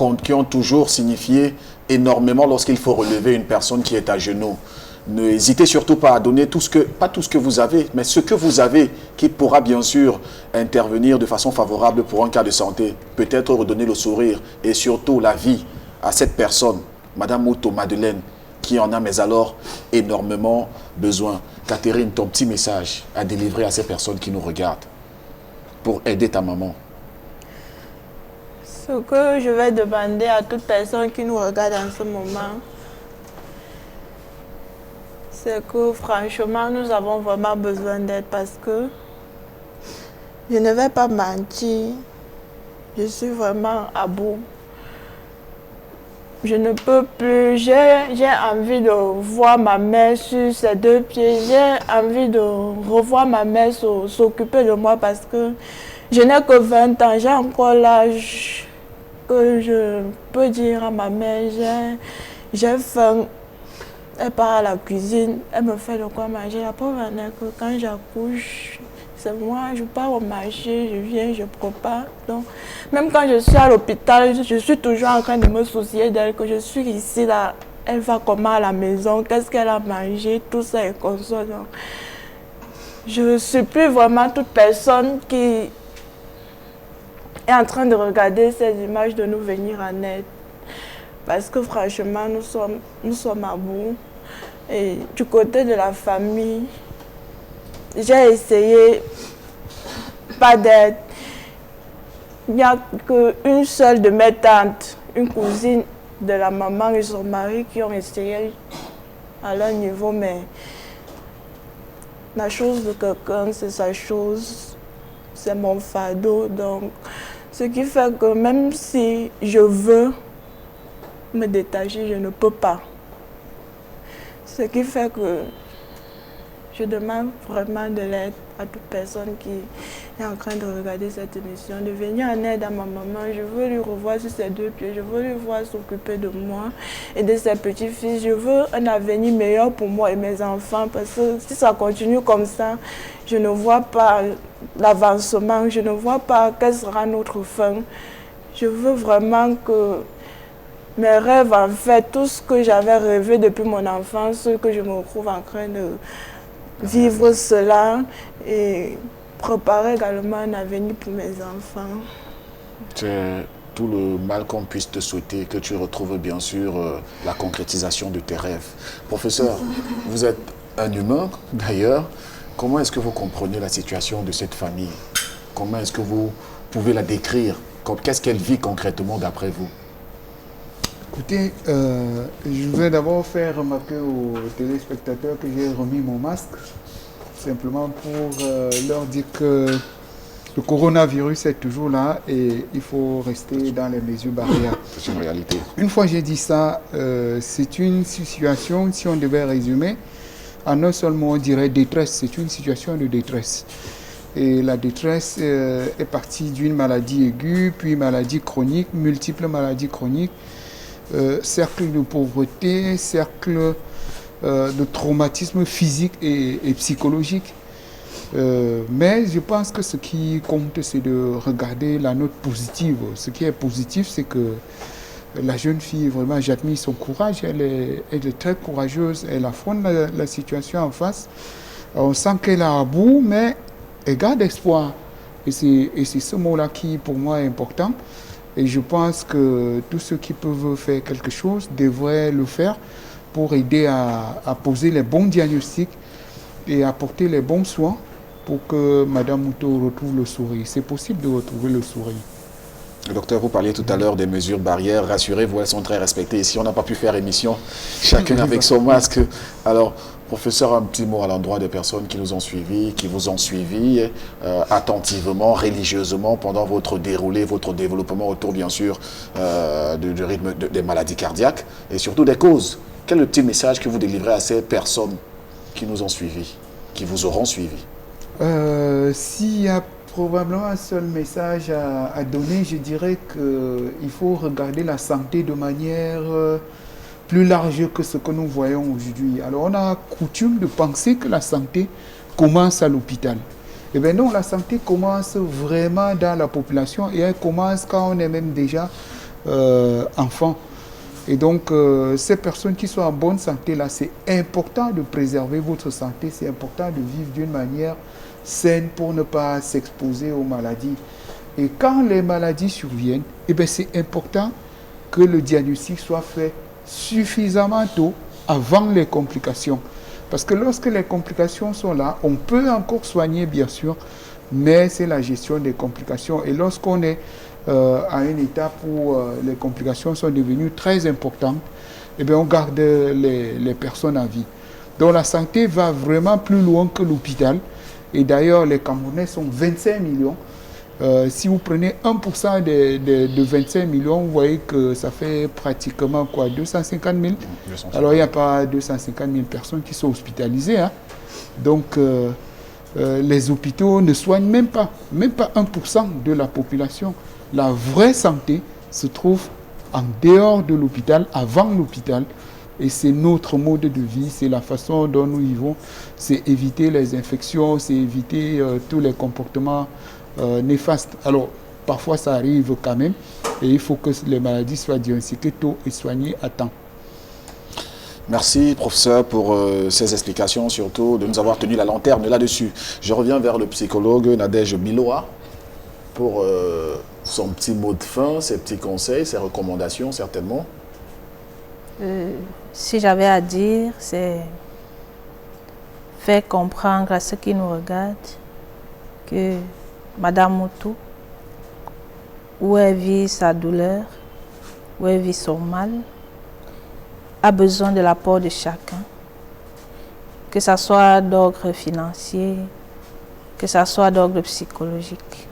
toujours signifié énormément lorsqu'il faut relever une personne qui est à genoux. N'hésitez surtout pas à donner pas tout ce que vous avez, mais ce que vous avez qui pourra bien sûr intervenir de façon favorable pour un cas de santé, peut-être redonner le sourire et surtout la vie à cette personne, Madame Mouto-Madeleine, qui en a mais alors énormément besoin. Catherine, ton petit message à délivrer à ces personnes qui nous regardent pour aider ta maman. Ce que je vais demander à toute personne qui nous regarde en ce moment, c'est que franchement, nous avons vraiment besoin d'aide parce que je ne vais pas mentir, je suis vraiment à bout. Je ne peux plus, j'ai envie de voir ma mère sur ses deux pieds, j'ai envie de revoir ma mère s'occuper de moi parce que je n'ai que 20 ans, j'ai encore l'âge que je peux dire à ma mère, j'ai faim. Elle part à la cuisine, elle me fait de quoi manger. La pauvre en est que quand j'accouche, c'est moi, je pars au marché, je viens, je prépare. Donc, même quand je suis à l'hôpital, je suis toujours en train de me soucier d'elle, que je suis ici, là, elle va comment à la maison, qu'est-ce qu'elle a mangé, tout ça est comme ça. Donc, je ne suis plus vraiment toute personne qui est en train de regarder ces images de nous venir en aide. Parce que franchement, nous sommes à bout. Et du côté de la famille, j'ai essayé, pas d'aide. Il n'y a qu'une seule de mes tantes, une cousine de la maman et son mari qui ont essayé à leur niveau, mais la chose de quelqu'un, c'est sa chose, c'est mon fardeau. Donc, ce qui fait que même si je veux me détacher, je ne peux pas. Ce qui fait que je demande vraiment de l'aide à toute personne qui est en train de regarder cette émission, de venir en aide à ma maman. Je veux lui revoir sur ses deux pieds, je veux lui voir s'occuper de moi et de ses petits-fils. Je veux un avenir meilleur pour moi et mes enfants parce que si ça continue comme ça, je ne vois pas l'avancement, je ne vois pas quelle sera notre fin. Je veux vraiment que mes rêves, en fait, tout ce que j'avais rêvé depuis mon enfance, que je me retrouve en train de vivre cela et préparer également un avenir pour mes enfants. C'est tout le mal qu'on puisse te souhaiter, que tu retrouves bien sûr la concrétisation de tes rêves. Professeur, vous êtes un humain d'ailleurs. Comment est-ce que vous comprenez la situation de cette famille? Comment est-ce que vous pouvez la décrire? Qu'est-ce qu'elle vit concrètement d'après vous? Écoutez, je vais d'abord faire remarquer aux téléspectateurs que j'ai remis mon masque, simplement pour leur dire que le coronavirus est toujours là et il faut rester dans les mesures barrières. C'est une réalité. Une fois j'ai dit ça, c'est une situation, si on devait résumer, en un seul mot, on dirait détresse. C'est une situation de détresse. Et la détresse est partie d'une maladie aiguë, puis maladie chronique, multiples maladies chroniques, cercle de pauvreté, cercle de traumatisme physique et psychologique. Mais je pense que ce qui compte, c'est de regarder la note positive. Ce qui est positif, c'est que la jeune fille, vraiment, j'admire son courage. Elle est très courageuse. Elle affronte la situation en face. On sent qu'elle est à bout, mais elle garde espoir. Et c'est ce mot-là qui, pour moi, est important. Et je pense que tous ceux qui peuvent faire quelque chose devraient le faire pour aider à poser les bons diagnostics et apporter les bons soins pour que Mme Mouto retrouve le sourire. C'est possible de retrouver le sourire. Docteur, vous parliez tout à l'heure des mesures barrières. Rassurez-vous, elles sont très respectées. Ici, on n'a pas pu faire émission, chacun avec son masque. Alors, professeur, un petit mot à l'endroit des personnes qui nous ont suivis, qui vous ont suivi attentivement, religieusement pendant votre déroulé, votre développement autour, bien sûr, du rythme des maladies cardiaques et surtout des causes. Quel est le petit message que vous délivrez à ces personnes qui nous ont suivis, qui vous auront suivis? S'il y a probablement un seul message à donner, je dirais qu'il faut regarder la santé de manière plus large que ce que nous voyons aujourd'hui. Alors on a coutume de penser que la santé commence à l'hôpital. Eh bien non, la santé commence vraiment dans la population et elle commence quand on est même déjà enfant. Et donc, ces personnes qui sont en bonne santé, là, c'est important de préserver votre santé, c'est important de vivre d'une manière saine pour ne pas s'exposer aux maladies. Et quand les maladies surviennent, eh bien, c'est important que le diagnostic soit fait suffisamment tôt avant les complications. Parce que lorsque les complications sont là, on peut encore soigner, bien sûr, mais c'est la gestion des complications. Et lorsqu'on est à une étape où les complications sont devenues très importantes, eh bien, on garde les personnes à vie. Donc la santé va vraiment plus loin que l'hôpital. Et d'ailleurs, les Camerounais sont 25 millions. Si vous prenez 1% de 25 millions, vous voyez que ça fait pratiquement quoi, 250 000. Alors il n'y a pas 250 000 personnes qui sont hospitalisées. Hein. Donc les hôpitaux ne soignent même pas 1% de la population. La vraie santé se trouve en dehors de l'hôpital, avant l'hôpital. Et c'est notre mode de vie, c'est la façon dont nous vivons. C'est éviter les infections, c'est éviter tous les comportements néfastes. Alors, parfois ça arrive quand même. Et il faut que les maladies soient diagnostiquées tôt et soignées à temps. Merci, professeur, pour ces explications, surtout de nous avoir tenu la lanterne là-dessus. Je reviens vers le psychologue Nadège Biloa pour son petit mot de fin, ses petits conseils, ses recommandations, certainement. Si j'avais à dire, c'est faire comprendre à ceux qui nous regardent que Madame Moutou, où elle vit sa douleur, où elle vit son mal, a besoin de l'apport de chacun, que ce soit d'ordre financier, que ce soit d'ordre psychologique.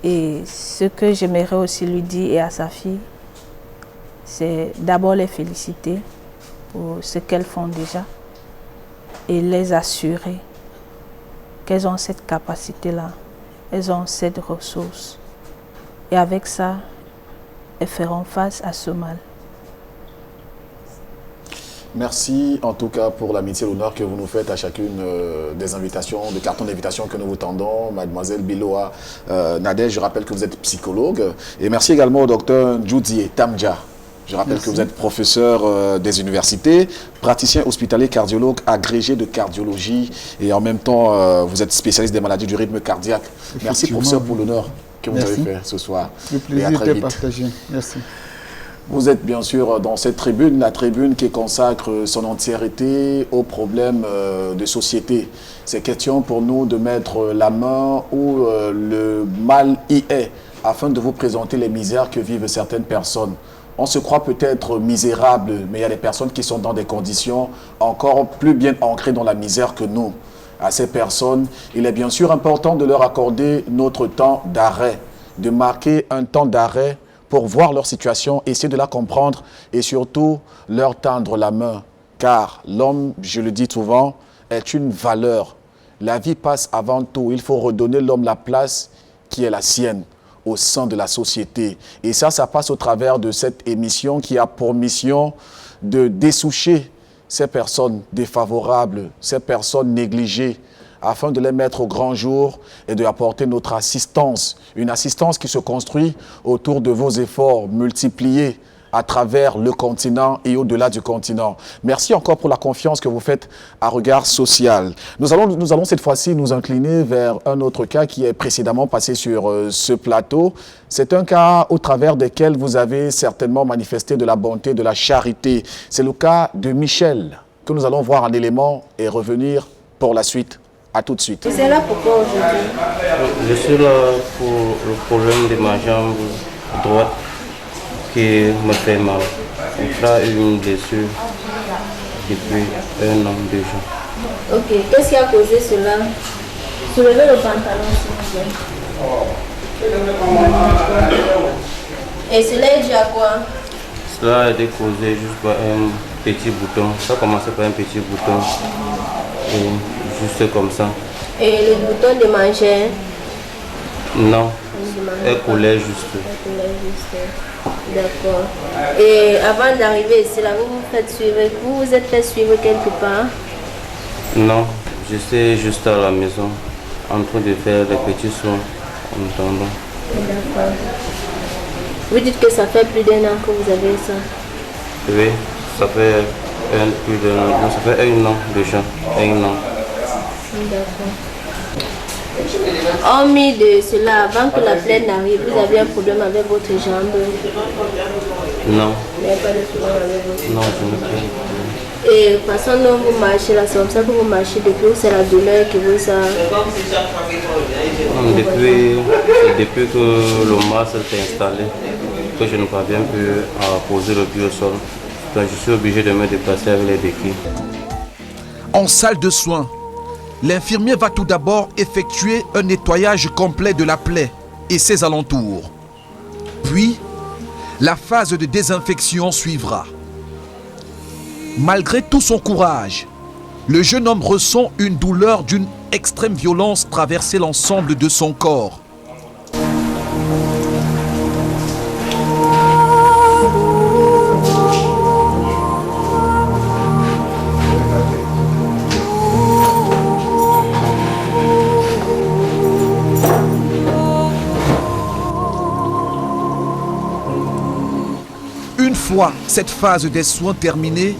Et ce que j'aimerais aussi lui dire et à sa fille, c'est d'abord les féliciter pour ce qu'elles font déjà et les assurer qu'elles ont cette capacité-là, elles ont cette ressource. Et avec ça, elles feront face à ce mal. Merci en tout cas pour l'amitié et l'honneur que vous nous faites à chacune des invitations, des cartons d'invitation que nous vous tendons. Mademoiselle Biloa Nadège, je rappelle que vous êtes psychologue. Et merci également au docteur Djoudi Tamdja. Je rappelle que vous êtes professeur des universités, praticien hospitalier cardiologue, agrégé de cardiologie et en même temps, vous êtes spécialiste des maladies du rythme cardiaque. Merci professeur pour l'honneur que vous avez fait ce soir. Le plaisir est partagé. Merci. Vous êtes bien sûr dans cette tribune, la tribune qui consacre son entièreté aux problèmes de société. C'est question pour nous de mettre la main où le mal y est, afin de vous présenter les misères que vivent certaines personnes. On se croit peut-être misérable, mais il y a des personnes qui sont dans des conditions encore plus bien ancrées dans la misère que nous. À ces personnes, il est bien sûr important de leur accorder notre temps d'arrêt, de marquer un temps d'arrêt pour voir leur situation, essayer de la comprendre et surtout leur tendre la main. Car l'homme, je le dis souvent, est une valeur. La vie passe avant tout. Il faut redonner l'homme la place qui est la sienne au sein de la société. Et ça passe au travers de cette émission qui a pour mission de dessoucher ces personnes défavorables, ces personnes négligées, afin de les mettre au grand jour et de apporter notre assistance. Une assistance qui se construit autour de vos efforts multipliés à travers le continent et au-delà du continent. Merci encore pour la confiance que vous faites à Regard Social. Nous allons cette fois-ci nous incliner vers un autre cas qui est précédemment passé sur ce plateau. C'est un cas au travers desquels vous avez certainement manifesté de la bonté, de la charité. C'est le cas de Michel, que nous allons voir en élément et revenir pour la suite. À tout de suite. Et c'est là pourquoi aujourd'hui? Je suis là pour le problème de ma jambe droite qui me fait mal. Mon frère a eu une blessure depuis 1 an déjà. Ok, qu'est-ce qui a causé cela? Soulevez le pantalon s'il vous plaît. Et cela est dû à quoi? Cela a été causé juste par un petit bouton. Ça a commencé par un petit bouton. Et juste comme ça. Et le bouton de manger? Non, elle coulait juste. D'accord. Et avant d'arriver ici, là, vous vous êtes fait suivre quelque part? Non, j'étais juste à la maison, en train de faire des petits soins en attendant. D'accord. Vous dites que ça fait plus d'1 an que vous avez ça? Oui, ça fait plus d'1 an. Non, ça fait 1 an déjà. 1 an. D'accord. Hormis de cela, avant que la plaie n'arrive, vous avez un problème avec votre jambe? Non. Vous n'avez pas de problème avec votre jambe? Non, je n'ai pas de problème. Et de toute façon dont vous marchez là, c'est comme ça que vous marchez depuis, ou c'est la douleur qui vous a... Depuis que le masque s'est installé, que je ne parviens plus à poser le pied au sol, donc je suis obligé de me déplacer avec les béquilles. En salle de soins, l'infirmier va tout d'abord effectuer un nettoyage complet de la plaie et ses alentours. Puis, la phase de désinfection suivra. Malgré tout son courage, le jeune homme ressent une douleur d'une extrême violence traverser l'ensemble de son corps. Une fois cette phase des soins terminée,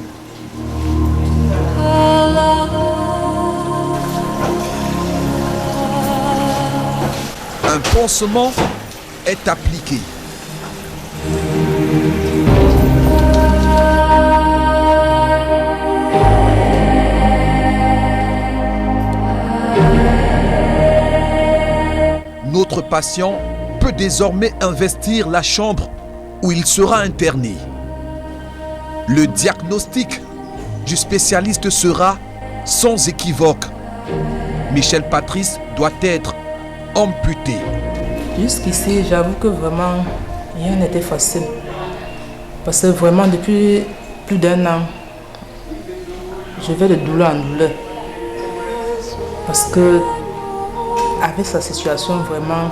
un pansement est appliqué. Notre patient peut désormais investir la chambre où il sera interné. Le diagnostic du spécialiste sera sans équivoque. Michel Patrice doit être amputé. Jusqu'ici, j'avoue que vraiment, rien n'était facile. Parce que vraiment, depuis plus d'1 an, je vais de douleur en douleur. Parce que, avec sa situation, vraiment,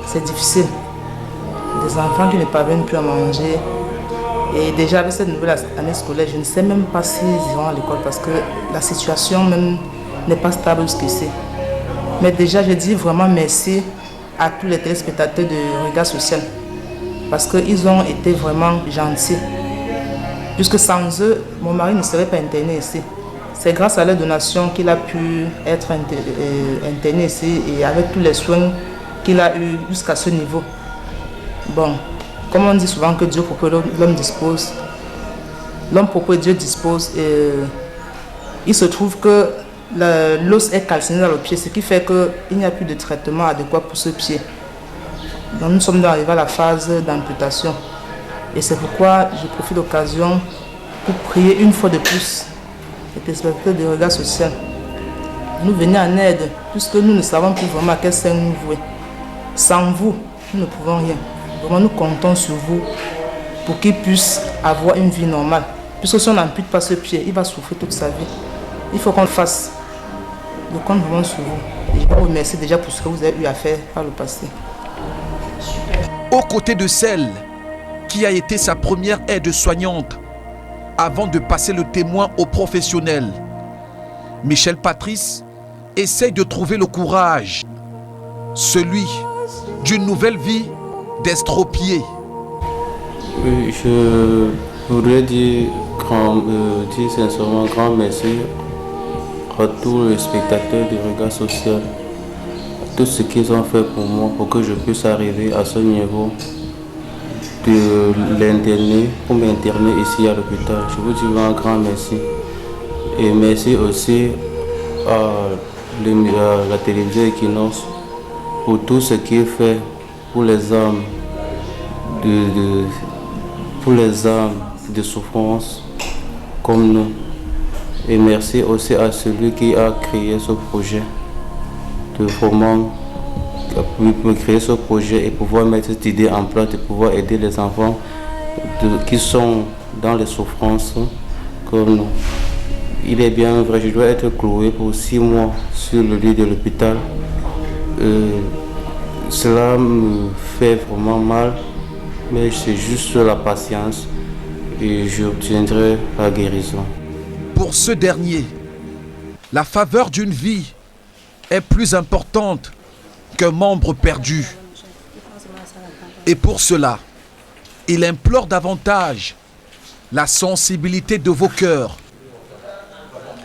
c'est difficile. Des enfants qui ne parviennent plus à manger. Et déjà, avec cette nouvelle année scolaire, je ne sais même pas s'ils iront à l'école parce que la situation même n'est pas stable jusqu'ici. Mais déjà, je dis vraiment merci à tous les téléspectateurs de Regard Social parce qu'ils ont été vraiment gentils. Puisque sans eux, mon mari ne serait pas interné ici. C'est grâce à leur donation qu'il a pu être interné ici et avec tous les soins qu'il a eu jusqu'à ce niveau. Bon, comme on dit souvent que Dieu propose, l'homme dispose. L'homme propose, Dieu dispose. Et il se trouve que l'os est calciné dans le pied, ce qui fait qu'il n'y a plus de traitement adéquat pour ce pied. Donc nous sommes arrivés à la phase d'amputation. Et c'est pourquoi je profite de l'occasion pour prier une fois de plus les téléspectateurs de Regard Social. Nous venir en aide, puisque nous ne savons plus vraiment à quel sein nous vouer. Sans vous, nous ne pouvons rien. Vraiment, nous comptons sur vous pour qu'il puisse avoir une vie normale. Puisque si on n'ampute pas ce pied, il va souffrir toute sa vie. Il faut qu'on le fasse. Je compte vraiment sur vous. Et je vous remercie déjà pour ce que vous avez eu à faire par le passé. Aux côtés de celle qui a été sa première aide-soignante avant de passer le témoin aux professionnels, Michel Patrice essaye de trouver le courage, celui d'une nouvelle vie d'estropié. Oui, je voudrais dire sincèrement grand merci à tous les spectateurs du Regard Social, à tout ce qu'ils ont fait pour moi, pour que je puisse arriver à ce niveau de l'interner, pour m'interner ici à l'hôpital. Je vous dis un grand merci. Et merci aussi à la télévision Equinox pour tout ce qu'il fait pour les âmes de souffrance comme nous. Et merci aussi à celui qui a créé ce projet, de vraiment créer ce projet et pouvoir mettre cette idée en place, de pouvoir aider les enfants qui sont dans les souffrances comme nous. Il est bien vrai, je dois être cloué pour 6 mois sur le lit de l'hôpital. Cela me fait vraiment mal, mais c'est juste la patience et j'obtiendrai la guérison. Pour ce dernier, la faveur d'une vie est plus importante qu'un membre perdu. Et pour cela, il implore davantage la sensibilité de vos cœurs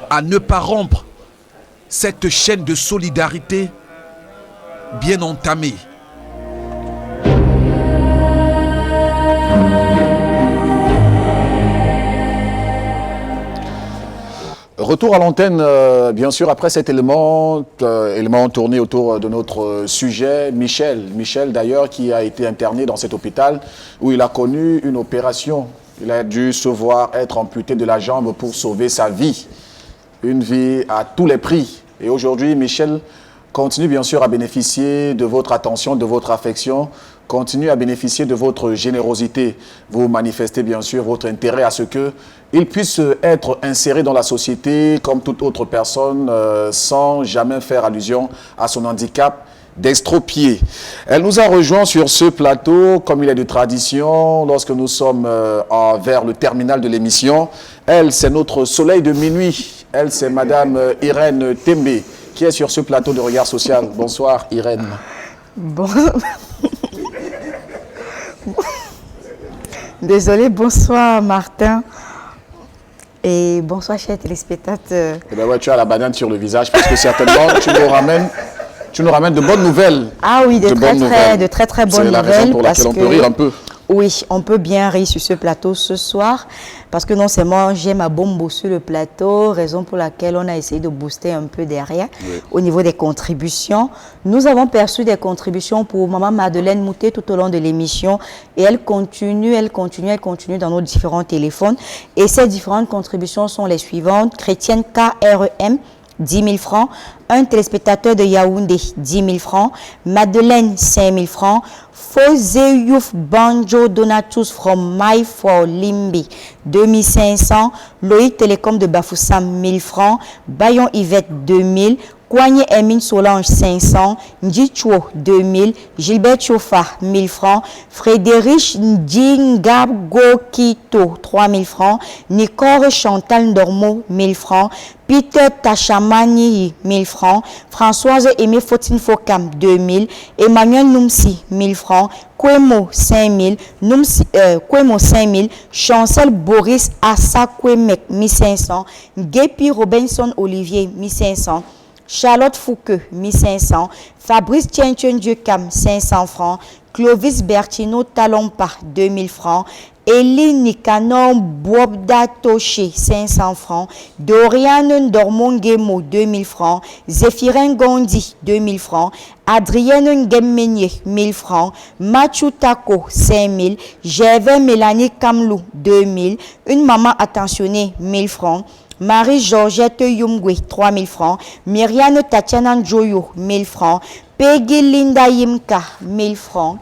à ne pas rompre cette chaîne de solidarité bien entamée. Retour à l'antenne, bien sûr, après cet élément tourné autour de notre sujet. Michel d'ailleurs, qui a été interné dans cet hôpital où il a connu une opération. Il a dû se voir être amputé de la jambe pour sauver sa vie. Une vie à tous les prix. Et aujourd'hui, Michel continue bien sûr à bénéficier de votre attention, de votre affection, continue à bénéficier de votre générosité. Vous manifestez bien sûr votre intérêt à ce qu'il puisse être inséré dans la société comme toute autre personne sans jamais faire allusion à son handicap d'estropié. Elle nous a rejoint sur ce plateau, comme il est de tradition, lorsque nous sommes vers le terminal de l'émission. Elle, c'est notre soleil de minuit. Elle, c'est Madame Irène Tembe, qui est sur ce plateau de Regard Social. Bonsoir, Irène. Désolée, bonsoir, Martin. Et bonsoir, chers téléspectateurs. Eh bien, ouais, tu as la banane sur le visage, parce que certainement, tu nous ramènes de bonnes nouvelles. Ah oui, de très bonnes nouvelles. C'est la raison pour laquelle on peut rire un peu. Oui, on peut bien rire sur ce plateau ce soir, parce que non seulement j'ai ma bombe sur le plateau, raison pour laquelle on a essayé de booster un peu derrière, au niveau des contributions. Nous avons perçu des contributions pour Maman Madeleine Moutet tout au long de l'émission, et elle continue dans nos différents téléphones. Et ces différentes contributions sont les suivantes. Chrétienne KREM, 10 000 francs. Un téléspectateur de Yaoundé, 10 000 francs. Madeleine, 5 000 francs. Fose Youf Banjo Donatus from My for Limbi, 2500. Loïc Télécom de Bafoussam, 1000 francs. Bayon Yvette, 2000. Kouanye Emine Solange, 500. Ndjichou, 2000. Gilbert Chofa, 1000 francs. Frédéric Ndjingabgokito, 3000 francs. Nicole Chantal Ndormo, 1000 francs. Peter Tachamani, 1000 francs. Françoise Aimé Fotine Fokam, 2000. Emmanuel Noumsi, 1000 francs. Kwemo, 5000. Kwemo, 5000. Chancel Boris Assa Kwemek, 1500. Gepi Robinson Olivier, 1500. Charlotte Fouque, 1500. Fabrice Tienchen Dieu-Cam, 500 francs. Clovis Bertino Talompa, 2000 francs. Elie Nikanon Bobda Toché, 500 francs. Doriane Ndormongemo, 2000 francs. Zéphirin Gondi, 2000 francs. Adrienne Ngemmenier, 1000 francs. Machu Tako, 5000. Gervais Mélanie Kamlou, 2000. Une maman attentionnée, 1000 francs. Marie-Georgette Yumgwe, 3000 francs. Myriane Tatiana Njoyo, 1000 francs. Peggy Linda Yimka, 1000 francs.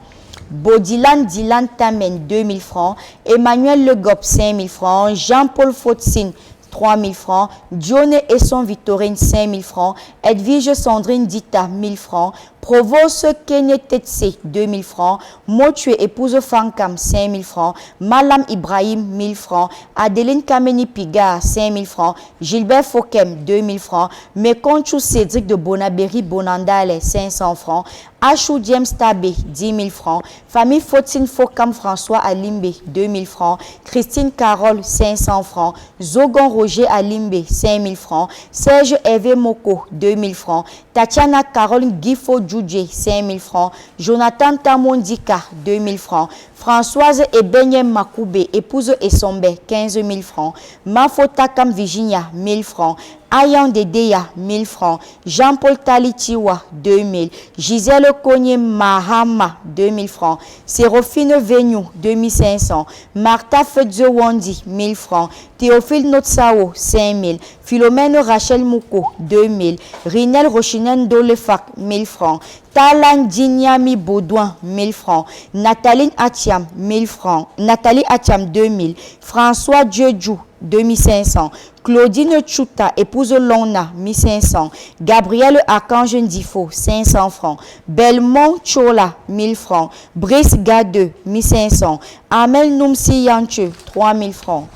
Bodilan Dylan Tamen, 2000 francs. Emmanuel Legop, 5000 francs. Jean-Paul Fautsine, 3000 francs. Dionne Esson Victorine, 5000 francs. Edwige Sandrine Dita, 1000 francs. Provost Kenyetetse, 2000 francs. Motue épouse Fankam, 5000 francs. Malam Ibrahim, 1000 francs. Adeline Kameni Piga, 5000 francs. Gilbert Fokem, 2000 francs. Mekonchou Cédric de Bonaberi Bonandale, 500 francs. Achou James Tabé, 10 000 francs. Famille Fotine Fokam François Alimbe, 2000 francs. Christine Carole, 500 francs. Zogon Roger Alimbe, 5000 francs. Serge Hervé Moko, 2000 francs. Tatiana Carole Gifo Djoudje, 5000 francs. Jonathan Tamondika, 2000 francs. Françoise Ebenye Makoube, épouse Essombe, 15 000 francs. Mafota Kam Virginia, 1000 francs. Ayan Dedeya, 1000 francs. Jean-Paul Talitiwa, 2000. Gisèle Kogné Mahama, 2000 francs. Sérophine Vignou, 2500. Martha Fedzewandi, 1000 francs. Théophile Notsao, 5000. Philomène Rachel Mouko, 2000. Rinel Rochinen Dolefak, 1000 francs. Talan Dinyami Baudouin, 1000 francs. Nathalie Atiam, 1000 francs. Nathalie Atiam, 2000. François Dieudjou, 2500. Claudine Chouta, épouse Lona, 1500. Gabriel Archange Ndifo, 500 francs. Belmont Chola, 1000 francs. Brice Gadeux, 1500. Amel Noumsi Yanche, 3000 francs.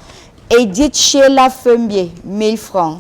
Edith Sheila Fembier, 1000 francs.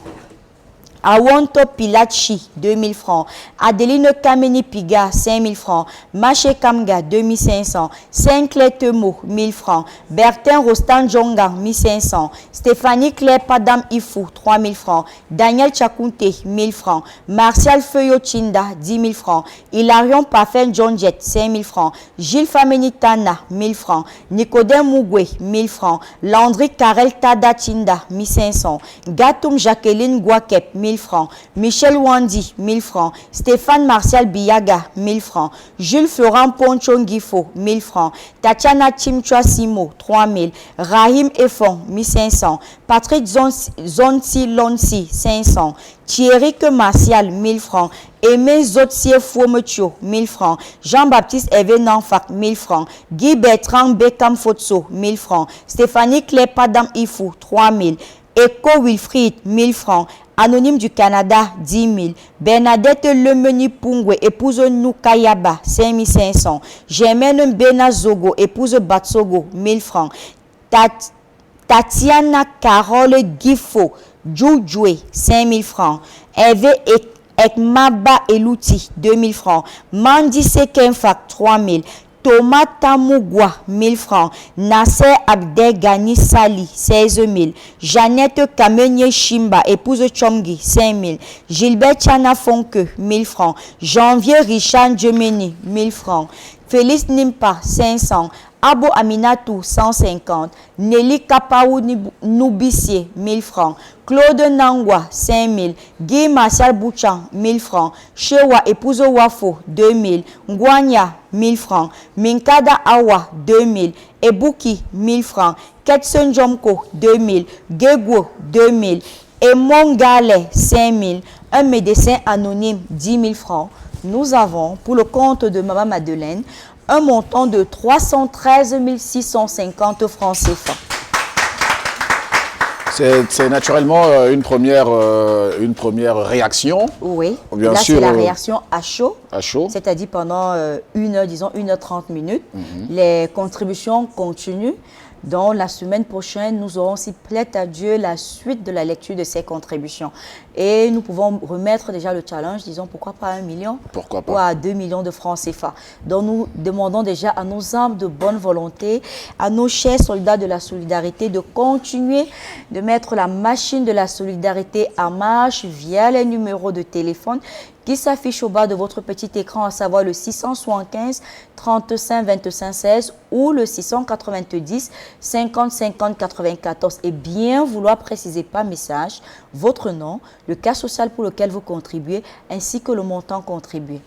Awonto Pilachi, 2000 francs. Adeline Kameni Piga, 5000 francs. Maché Kamga, 2500. Saint-Clair Temo, 1000 francs. Bertin Rostan Djonga, 1500. Stéphanie Claire Padam Ifou, 3000 francs. Daniel Chakunte, 1000 francs. Martial Feuyo Chinda, 10 000 francs. Hilarion Pafen John Jet, 5000 francs. Gilles Famenitana, 1000 francs. Nicodème Mougwe, 1000 francs. Landry Karel Tada Chinda, 1500. Gatoum Jacqueline Guakep, 1000 1000 francs. Michel Wandi, 1000 francs. Stéphane Martial Biyaga, 1000 francs. Jules Florent Ponchon-Gifo, 1000 francs. Tatiana Chimchua Simo, 3000. Rahim Efon, 1500. Patrick Zonsi Lonsi, 500. Thierry Martial, 1000 francs. Aimé Zotier Foumetio, 1000 francs. Jean-Baptiste Hervé Nanfak, 1000 francs. Guy Bertrand Bekam Fotso, 1000 francs. Stéphanie Klepadam Ifou, 3000. Echo Wilfried, 1000 francs. Anonyme du Canada, 10 000. Bernadette Lemeni Pungwe, épouse Noukayaba, 5500. Germaine Benazogo, épouse Batsogo, 1000 francs. Tatiana Carole Gifo, Djoudjoué, 5000 francs. Hervé Ekmaba Elouti, 2000 francs. Mandi Sekenfak, 3000. Thomas Tamougwa, 1000 francs. Nasser Abdegani Sali, 16 000. Jeannette Kamenye Shimba, épouse Chomgi, 5 000. Gilbert Chana Fonke, 1000 francs. Janvier Richard Djemeni, 1000 francs. Félix Nimpa, 500. Abo Aminatou, 150. Nelly Kapaou Noubissier, 1000 francs. Claude Nangwa, 5 000. Guy Martial Bouchan, 1000 francs. Shewa épouse Wafo, 2000. Ngwanya, 1000 francs. Minkada Awa, 2000. Ebuki, 1000 francs. Ketson Jomko, 2000. Gegwo, 2000. Et Mongale, 5000. Un médecin anonyme, 10 000 francs. Nous avons, pour le compte de Maman Madeleine, un montant de 313 650 francs CFA. C'est naturellement une première réaction. Oui, bien là sûr, c'est la réaction à chaud. À chaud. C'est-à-dire pendant 1 heure, disons 1h30 minutes. Les contributions continuent. Dans la semaine prochaine, nous aurons, si plaît à Dieu, la suite de la lecture de ces contributions. Et nous pouvons remettre déjà le challenge, disons, pourquoi pas 1 million? Pourquoi pas? Ou à 2 millions de francs CFA. Donc nous demandons déjà à nos âmes de bonne volonté, à nos chers soldats de la solidarité de continuer de mettre la machine de la solidarité en marche via les numéros de téléphone qui s'affiche au bas de votre petit écran, à savoir le 675 35 25 16 ou le 690 50 50 94. Et bien vouloir préciser par message votre nom, le cas social pour lequel vous contribuez, ainsi que le montant contribué.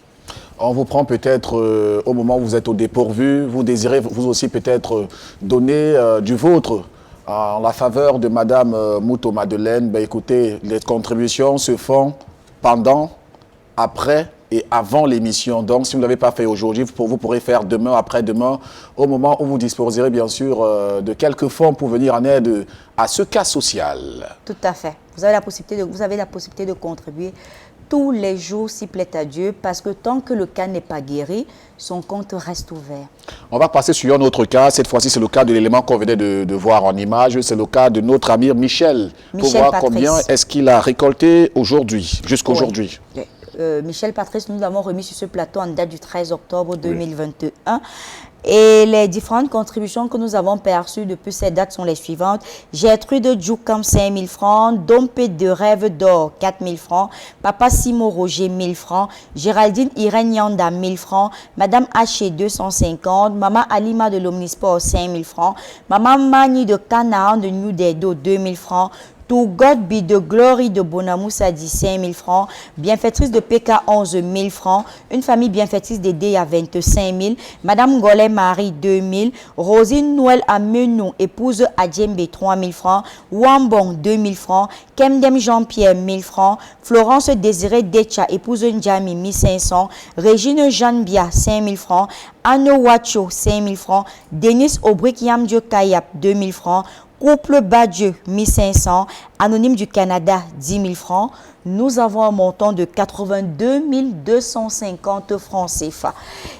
On vous prend peut-être au moment où vous êtes au dépourvu, vous désirez vous aussi peut-être donner du vôtre en la faveur de Madame Mouto Madeleine. Ben, écoutez, les contributions se font pendant, après et avant l'émission. Donc, si vous ne l'avez pas fait aujourd'hui, vous pourrez faire demain, après-demain, au moment où vous disposerez bien sûr de quelques fonds pour venir en aide à ce cas social. Tout à fait. Vous avez la possibilité de contribuer tous les jours, s'il plaît à Dieu, parce que tant que le cas n'est pas guéri, son compte reste ouvert. On va passer sur un autre cas. Cette fois-ci, c'est le cas de l'élément qu'on venait de voir en image. C'est le cas de notre ami Michel. Pour voir Patrice. Combien est-ce qu'il a récolté aujourd'hui, jusqu'aujourd'hui. Oui. Michel Patrice, nous l'avons remis sur ce plateau en date du 13 octobre 2021. Et les différentes contributions que nous avons perçues depuis cette date sont les suivantes. Gertrude Djoukam, 5 000 francs. Dompé de Rêve d'Or, 4 000 francs. Papa Simon Roger, 1 000 francs. Géraldine Irène Yanda, 1 000 francs. Madame Haché, 250. Maman Alima de l'Omnisport, 5 000 francs. Maman Mani de Canaan de New Dedo, 2 000 francs. To God be the glory de Bonamoussa, 5 000 francs. Bienfaitrice de PK, 11 000 francs. Une famille bienfaitrice d'Aidé à 25 000. Madame Gollet Marie, 2 000. Rosine Noël Amenou, épouse Adjembe, 3 000 francs. Wambon, 2 000 francs. Kemdem Jean-Pierre, 1 000 francs. Florence Désirée Decha, épouse Ndjami, 1 500. Régine Jeanne Bia, 5 000 francs. Anne Wacho, 5 000 francs. Denis Aubrik Yamdio Kayap, 2 000 francs. Couple Badieu, 1 500. Anonyme du Canada, 10 000 francs. Nous avons un montant de 82 250 francs CFA.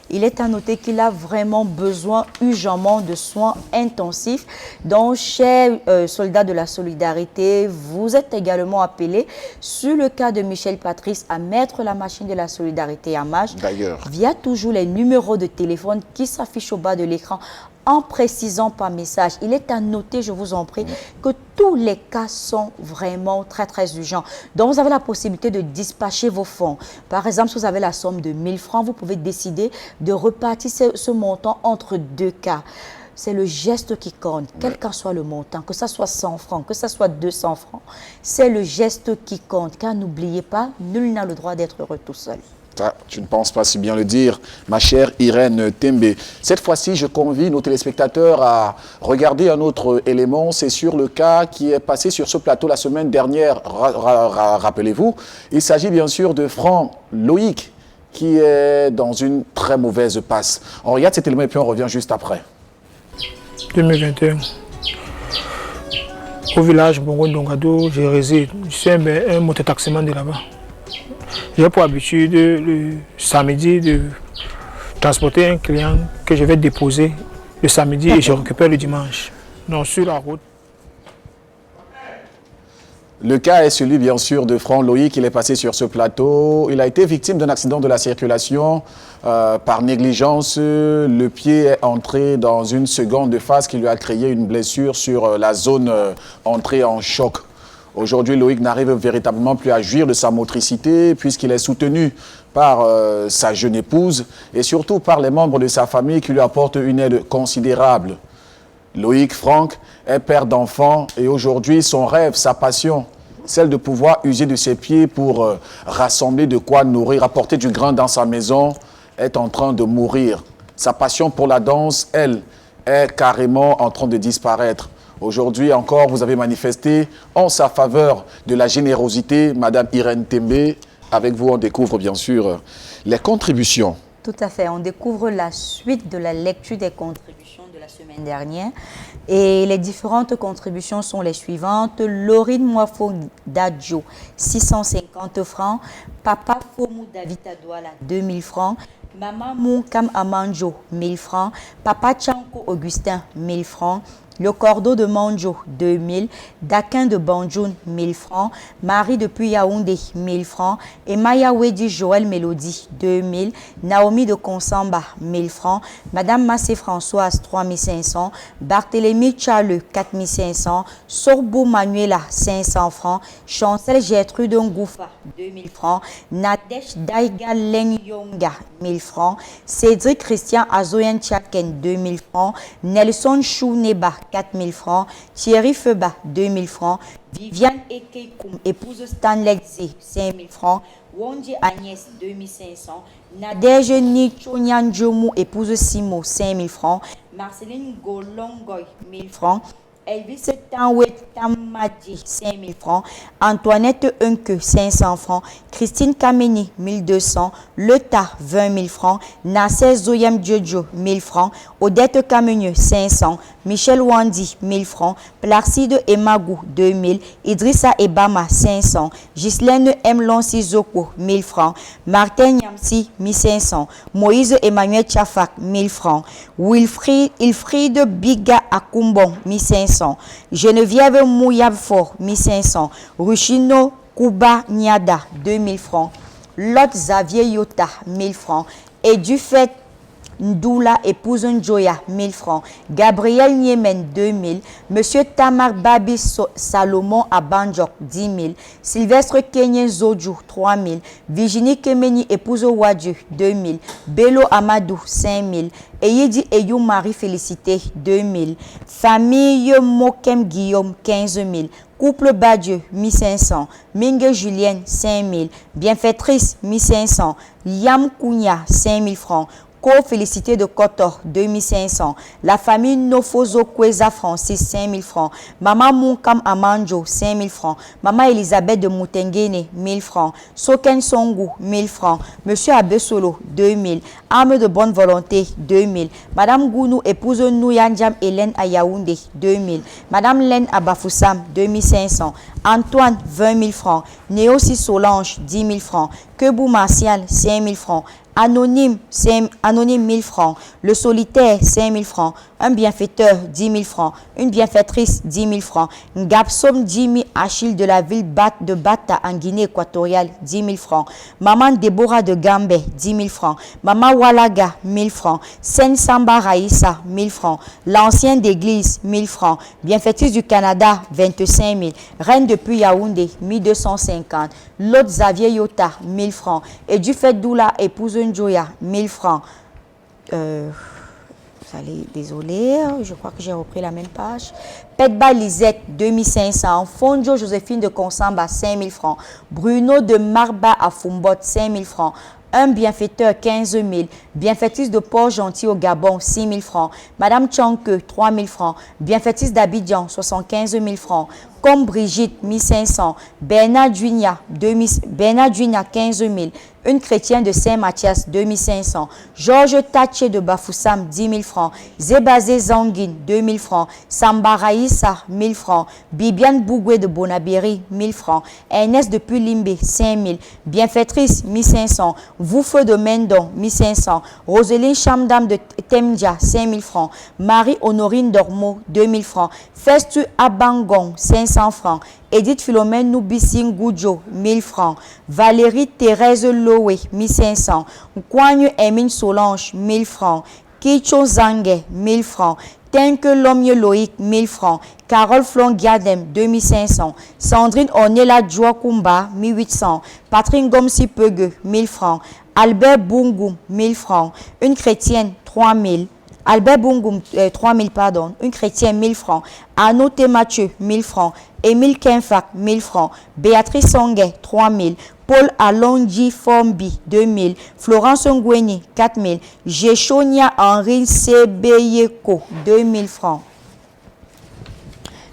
Il est à noter qu'il a vraiment besoin urgemment de soins intensifs. Donc, chers soldats de la solidarité, vous êtes également appelés, sur le cas de Michel Patrice, à mettre la machine de la solidarité en marche. D'ailleurs, via toujours les numéros de téléphone qui s'affichent au bas de l'écran, en précisant par message. Il est à noter, je vous en prie, que tous les cas sont vraiment très, très urgents. Donc, vous avez la possibilité de dispatcher vos fonds. Par exemple, si vous avez la somme de 1 000 francs, vous pouvez décider de repartir ce montant entre 2 cas. c'est le geste qui compte, quel qu'en soit le montant, que ça soit 100 francs, que ça soit 200 francs. C'est le geste qui compte, car n'oubliez pas, nul n'a le droit d'être heureux tout seul. Ça, tu ne penses pas si bien le dire, ma chère Irène Tembe. Cette fois-ci, je convie nos téléspectateurs à regarder un autre élément. C'est sur le cas qui est passé sur ce plateau la semaine dernière. Rappelez-vous, il s'agit bien sûr de Franck Loïc, qui est dans une très mauvaise passe. On regarde cet élément et puis on revient juste après. 2021. Au village Bongo-Dongado, je réside. Je suis un mototaximan de là-bas. J'ai pour habitude le samedi de transporter un client que je vais déposer le samedi et je récupère le dimanche. Donc sur la route. Le cas est celui bien sûr de Franck Loïc, il est passé sur ce plateau. Il a été victime d'un accident de la circulation par négligence. Le pied est entré dans une seconde phase qui lui a créé une blessure sur la zone entrée en choc. Aujourd'hui, Loïc n'arrive véritablement plus à jouir de sa motricité puisqu'il est soutenu par sa jeune épouse et surtout par les membres de sa famille qui lui apportent une aide considérable. Loïc Franck est père d'enfants et aujourd'hui, son rêve, sa passion, celle de pouvoir user de ses pieds pour rassembler de quoi nourrir, apporter du grain dans sa maison, est en train de mourir. Sa passion pour la danse, elle, est carrément en train de disparaître. Aujourd'hui encore, vous avez manifesté en sa faveur de la générosité, Madame Irène Tembe. Avec vous, on découvre bien sûr les contributions. Tout à fait. On découvre la suite de la lecture des contributions de la semaine dernière. Et les différentes contributions sont les suivantes. Laurine Moifo Dadjo, 650 francs. Papa Fomou David Adouala, 2000 francs. Maman Moukam Amanjo, 1000 francs. Papa Tchanko Augustin, 1000 francs. Le Cordeau de Manjo, 2000. Dakin de Banjoun, 1000 francs. Marie depuis Yaoundé, 1000 francs. Et Maya Wedi Joël Mélodie, 2000. Naomi de Consamba, 1000 francs. Madame Massé Françoise, 3500. Barthélémy Tchale, 4500. Sorbou Manuela, 500 francs. Chancel Gertrude Ngoufa, 2000 francs. Nadesh Daiga Leng Yonga, 1000 francs. Cédric Christian Azoyen Tchaken, 2000 francs. Nelson Chou Neba, 4000 francs. Thierry Feba, 2000 francs. Viviane Ekeikoum, épouse Stanley Zé, 5000 francs. Wondi Agnès, 2500. Nadège Nicho Nyanjomu, épouse Simo, 5000 francs. Marceline Golongoy, 1000 francs. Elvis Tanwet Tamadji, 5000 francs. Antoinette Unke, 500 francs. Christine Kameni, 1200. Leta, 20 000 francs. Nasser Zoyam Djojo, 1000 francs. Odette Kamenieux, 500. Michel Wandi, 1000 francs. Placide Emagou, 2000. Idrissa Ebama, 500. Ghislaine M. Lonsi Zoko, 1000 francs. Martin Nyamsi, 1500. Moïse Emmanuel Chafak, 1000 francs. Wilfried Biga Akumbon, 1500. Geneviève Mouyabfor, 1500. Ruchino Kouba Niada, 2000 francs. Lot Xavier Yota, 1000 francs. Et du fait Ndoula, épouse Njoya, 1000 francs. Gabriel Niemen, 2000. Monsieur Tamar Babi Salomon Abanjok, 10 000. Sylvestre Kenyen Zodjou, 3 000. Virginie Kemeni, épouse Wadju, 2 000. Bello Amadou, 5 000. Eyidi Eyou Marie Félicité, 2 000. Famille Mokem Guillaume, 15 000. Couple Badieu, 1500. Mingue Julienne, 5 000. Bienfaitrice, 1500. Liam Kounia, 5 000 francs. Co-félicité de Kotor, 2500. La famille Nofozo Kweza Francis, 5000 francs. Maman Moukam Amanjo, 5000 francs. Maman Elisabeth de Moutengene, 1000 francs. Soken Songu, 1000 francs. Monsieur Abesolo, 2000. Arme de bonne volonté, 2000. Madame Gounou, épouse Nouyanjam Hélène à Yaoundé, 2000. Madame Len Abafoussam, 2500. Antoine, 20 000 francs. Néosi Solange, 10 000 francs. Kebou Martial, 5 000 francs. Anonyme 1000 francs. Le solitaire, 5 000 francs. Un bienfaiteur, 10 000 francs. Une bienfaitrice, 10 000 francs. Ngapsom Jimmy Achille de la ville de Bata en Guinée équatoriale, 10 000 francs. Maman Déborah de Gambé, 10 000 francs. Maman Walaga, 1000 francs. Sen Samba Raïssa, 1000 francs. L'ancienne d'église, 1000 francs. Bienfaitrice du Canada, 25 000. Reine depuis Yaoundé, 1250. L'autre Xavier Yota, 1000 francs. Et du fait d'Oula, épouse Njoya, 1000 francs. Allez, désolé, je crois que j'ai repris la même page. Petba Lisette, 2500. Fondio Joséphine de Consamba, 5000 francs. Bruno de Marba à Fumbot, 5000 francs. Un bienfaiteur, 15 000. Bienfaitrice de Port-Gentil au Gabon, 6 000 francs. Madame Tchanke, 3 000 francs. Bienfaitrice d'Abidjan, 75 000 francs. Comme Brigitte, 1500. Bernard Duigna, 15 000. Une chrétienne de Saint-Mathias, 2500. Georges Taché de Bafoussam, 10 000 francs. Zébazé Zanguine, 2 000 francs. Sambaraïssa, 1 000 francs. Bibiane Bougoué de Bonabéry, 1 000 francs. Ernest de Pulimbe, 5 000. Bienfaitrice, 1 500. Voufeu de Mendon, 1 500. Roseline Chamdam de Temdia, 5 000 francs. Marie-Honorine Dormo, 2 000 francs. Festu Abangon, 500 francs. Edith Philomène Noubissing Goudjo, 1000 francs. Valérie Thérèse Loé, 1500. Kwanyu Emine Solange, 1000 francs. Kicho Zangue, 1000 francs. Tenke Lomie Loïc, 1000 francs. Carole Flon Giadem, 2500. Sandrine Onela Djouakumba, 1800. Patrick Gomsi Pegue, 1000 francs. Albert Bungoum, 1000 francs. Une chrétienne, 3000. Albert Bungoum, 3000, pardon. Une chrétienne, 1000 francs. Anote Mathieu, 1000 francs. Émile Kenfak, 1000 francs. Béatrice Songuet, 3000. Paul Alonji Formbi, 2000. Florence Ngweni, 4000. Géchonia Henri Sebeyeko, 2000 francs.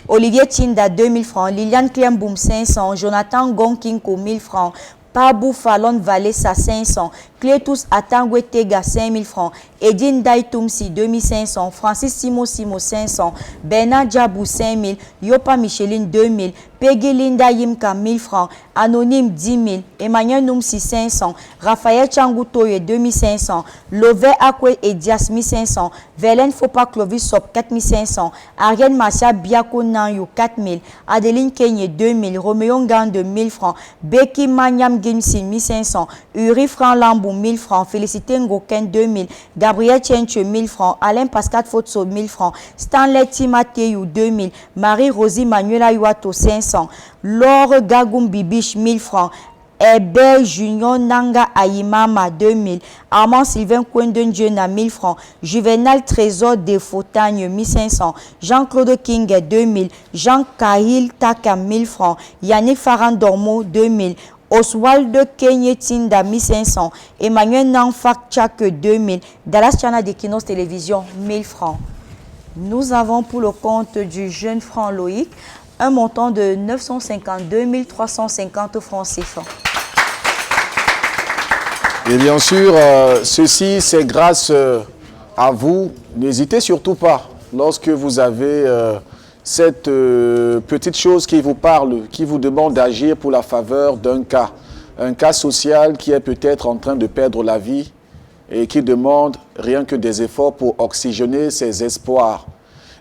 Olivier Tinda, 2000 francs. Liliane Kliamboum, 500. Jonathan Gonkinko, 1000 francs. Pabou Fallon Valessa, 500. Clétus Atangwe Tega, 5000 francs. Edine Daitumsi, 2500. Francis Simo, 500. Bernard Djabou, 5000. Yopa Micheline, 2000. Peggy Linda Yimka, 1000 francs. Anonyme, 10 000. Emmanuel Noumsi, 500. Raphaël Changutoye, 2500. Lové Akwe Edias, 1500. Vélène Fopa Clovis Sop, 4500. Ariane Massia Biako Nanyo, 4000. Adeline Kenye, 2000. Roméo Ngande, 1000 francs. Becky Manyam Gimsin, 1500. Uri Fran Lambou, 1000 francs. Félicité Ngoken, 2000. Gabriel Tchenche, 1000 francs. Alain Pascal Fotso, 1000 francs. Stanley Timateyou, 2000. Marie-Rosie Manuela Yuato, 500. Laure Gagoum Bibiche, 1000 francs. Hébert Junior Nanga Aïmama, 2000. Armand Sylvain Kwendendjena, 1000 francs. Juvenal Trésor de Fotagne, 1500. Jean-Claude King, 2000. Jean Kahil Taka, 1000 francs. Yannick Farhan Dormo, 2000. Oswald Kenyetinda, 1500. Emmanuel Nanfak Tchak, 2000. Dallas Chana de Kinos Télévision, 1000 francs. Nous avons pour le compte du jeune franc Loïc un montant de 952 350 francs CFA. Et bien sûr, ceci, c'est grâce à vous. N'hésitez surtout pas, lorsque vous avez cette petite chose qui vous parle, qui vous demande d'agir pour la faveur d'un cas. Un cas social qui est peut-être en train de perdre la vie et qui demande rien que des efforts pour oxygéner ses espoirs.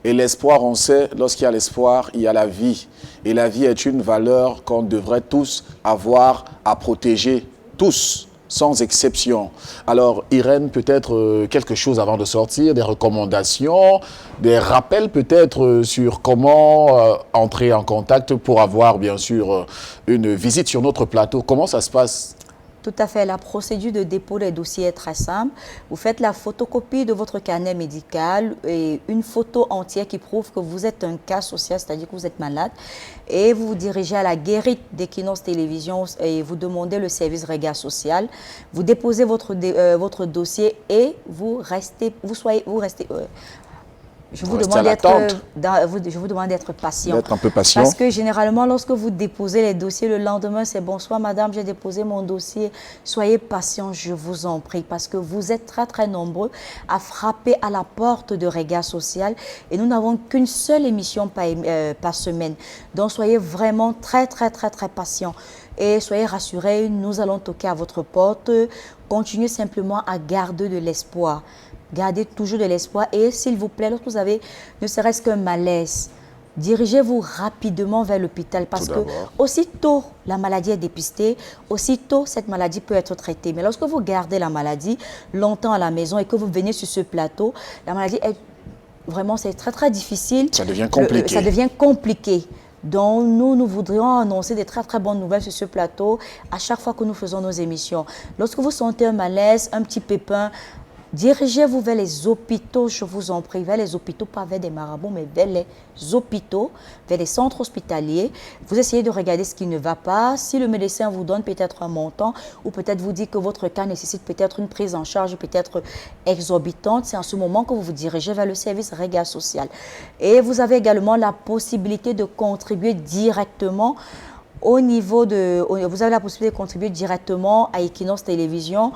Et l'espoir, on sait, lorsqu'il y a l'espoir, il y a la vie. Et la vie est une valeur qu'on devrait tous avoir à protéger, tous, sans exception. Alors, Irène, peut-être quelque chose avant de sortir, des recommandations, des rappels peut-être sur comment entrer en contact pour avoir, bien sûr, une visite sur notre plateau. Comment ça se passe ? Tout à fait. La procédure de dépôt des dossiers est très simple. Vous faites la photocopie de votre carnet médical et une photo entière qui prouve que vous êtes un cas social, c'est-à-dire que vous êtes malade. Et vous vous dirigez à la guérite d'Equinos Télévision et vous demandez le service regard social. Vous déposez votre dossier et je vous demande d'être patient. D'être un peu patient. Parce que généralement, lorsque vous déposez les dossiers, le lendemain, c'est bonsoir madame, j'ai déposé mon dossier. Soyez patient, je vous en prie, parce que vous êtes très très nombreux à frapper à la porte de regard social et nous n'avons qu'une seule émission par semaine. Donc soyez vraiment très très très très patient. Et soyez rassurés, nous allons toquer à votre porte. Continuez simplement à garder de l'espoir. Gardez toujours de l'espoir et s'il vous plaît, lorsque vous avez ne serait-ce qu'un malaise, dirigez-vous rapidement vers l'hôpital parce que aussitôt la maladie est dépistée, aussitôt cette maladie peut être traitée. Mais lorsque vous gardez la maladie longtemps à la maison et que vous venez sur ce plateau, la maladie est vraiment, c'est très très difficile. Ça devient compliqué. Ça devient compliqué. Donc, nous voudrions annoncer des très très bonnes nouvelles sur ce plateau à chaque fois que nous faisons nos émissions. Lorsque vous sentez un malaise, un petit pépin, Dirigez-vous vers les hôpitaux, je vous en prie, vers les hôpitaux, pas vers des marabouts, mais vers les hôpitaux, vers les centres hospitaliers. Vous essayez de regarder ce qui ne va pas. Si le médecin vous donne peut-être un montant ou peut-être vous dit que votre cas nécessite peut-être une prise en charge peut-être exorbitante, c'est en ce moment que vous vous dirigez vers le service Regard Social. Et vous avez également la possibilité de contribuer directement vous avez la possibilité de contribuer directement à Equinox Télévision,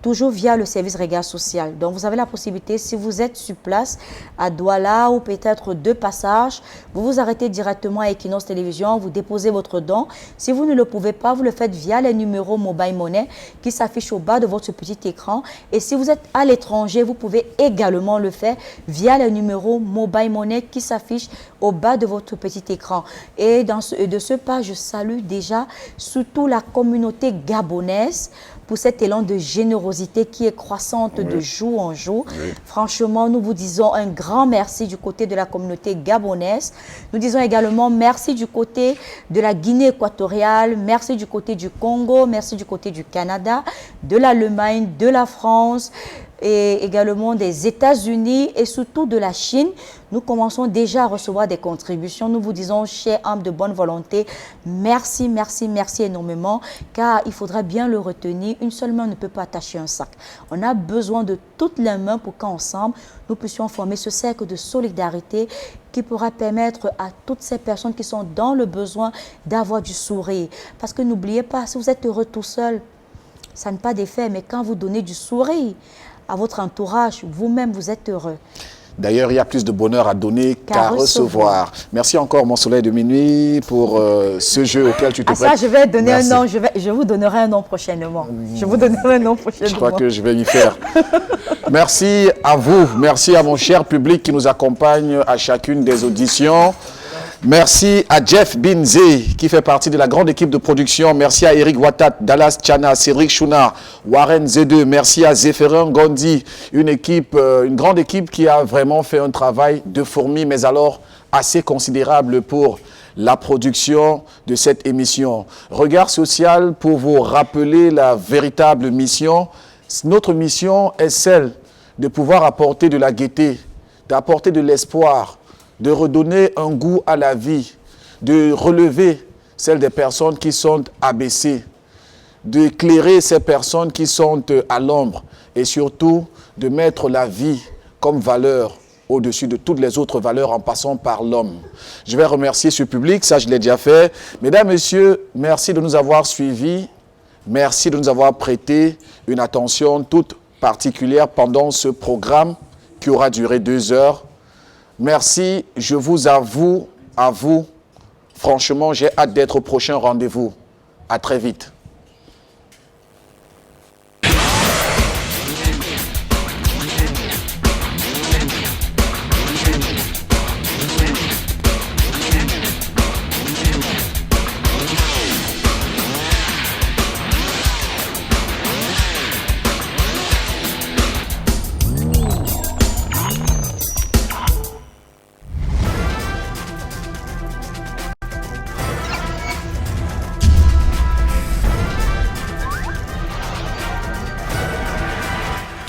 toujours via le service Regard Social. Donc, vous avez la possibilité, si vous êtes sur place, à Douala ou peut-être de passage, vous vous arrêtez directement à Equinox Télévision, vous déposez votre don. Si vous ne le pouvez pas, vous le faites via les numéros Mobile Money qui s'affichent au bas de votre petit écran. Et si vous êtes à l'étranger, vous pouvez également le faire via les numéros Mobile Money qui s'affichent au bas de votre petit écran. Et de ce pas, je salue déjà surtout la communauté gabonaise pour cet élan de générosité qui est croissante de jour en jour. Oui. Franchement, nous vous disons un grand merci du côté de la communauté gabonaise. Nous disons également merci du côté de la Guinée équatoriale, merci du côté du Congo, merci du côté du Canada, de l'Allemagne, de la France, et également des États-Unis et surtout de la Chine. Nous commençons déjà à recevoir des contributions. Nous vous disons, chers âmes de bonne volonté, merci, merci, merci énormément, car il faudrait bien le retenir. Une seule main ne peut pas attacher un sac. On a besoin de toutes les mains pour qu'ensemble, nous puissions former ce cercle de solidarité qui pourra permettre à toutes ces personnes qui sont dans le besoin d'avoir du sourire. Parce que n'oubliez pas, si vous êtes heureux tout seul, ça n'a pas d'effet, mais quand vous donnez du sourire à votre entourage, vous-même, vous êtes heureux. D'ailleurs, il y a plus de bonheur à donner qu'à recevoir. Merci encore, mon soleil de minuit, pour ce jeu auquel tu te prêtes. Ça, je vais donner un nom. Je vous donnerai un nom prochainement. Je vous donnerai un nom prochainement. Je crois que je vais y faire. Merci à vous. Merci à mon cher public qui nous accompagne à chacune des auditions. Merci à Jeff Binze qui fait partie de la grande équipe de production. Merci à Eric Watat, Dallas Chana, Cédric Chouna, Warren Z2. Merci à Zéphérin Gondi, une grande équipe qui a vraiment fait un travail de fourmi, mais alors assez considérable pour la production de cette émission. Regard social pour vous rappeler la véritable mission. Notre mission est celle de pouvoir apporter de la gaieté, d'apporter de l'espoir, de redonner un goût à la vie, de relever celles des personnes qui sont abaissées, d'éclairer ces personnes qui sont à l'ombre et surtout de mettre la vie comme valeur au-dessus de toutes les autres valeurs en passant par l'homme. Je vais remercier ce public, ça je l'ai déjà fait. Mesdames, Messieurs, merci de nous avoir suivis, merci de nous avoir prêté une attention toute particulière pendant ce programme qui aura duré 2 heures. Merci, je vous avoue, à vous, franchement, j'ai hâte d'être au prochain rendez-vous. À très vite.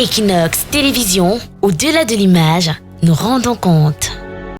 Equinox Télévision, au-delà de l'image, nous rendons compte.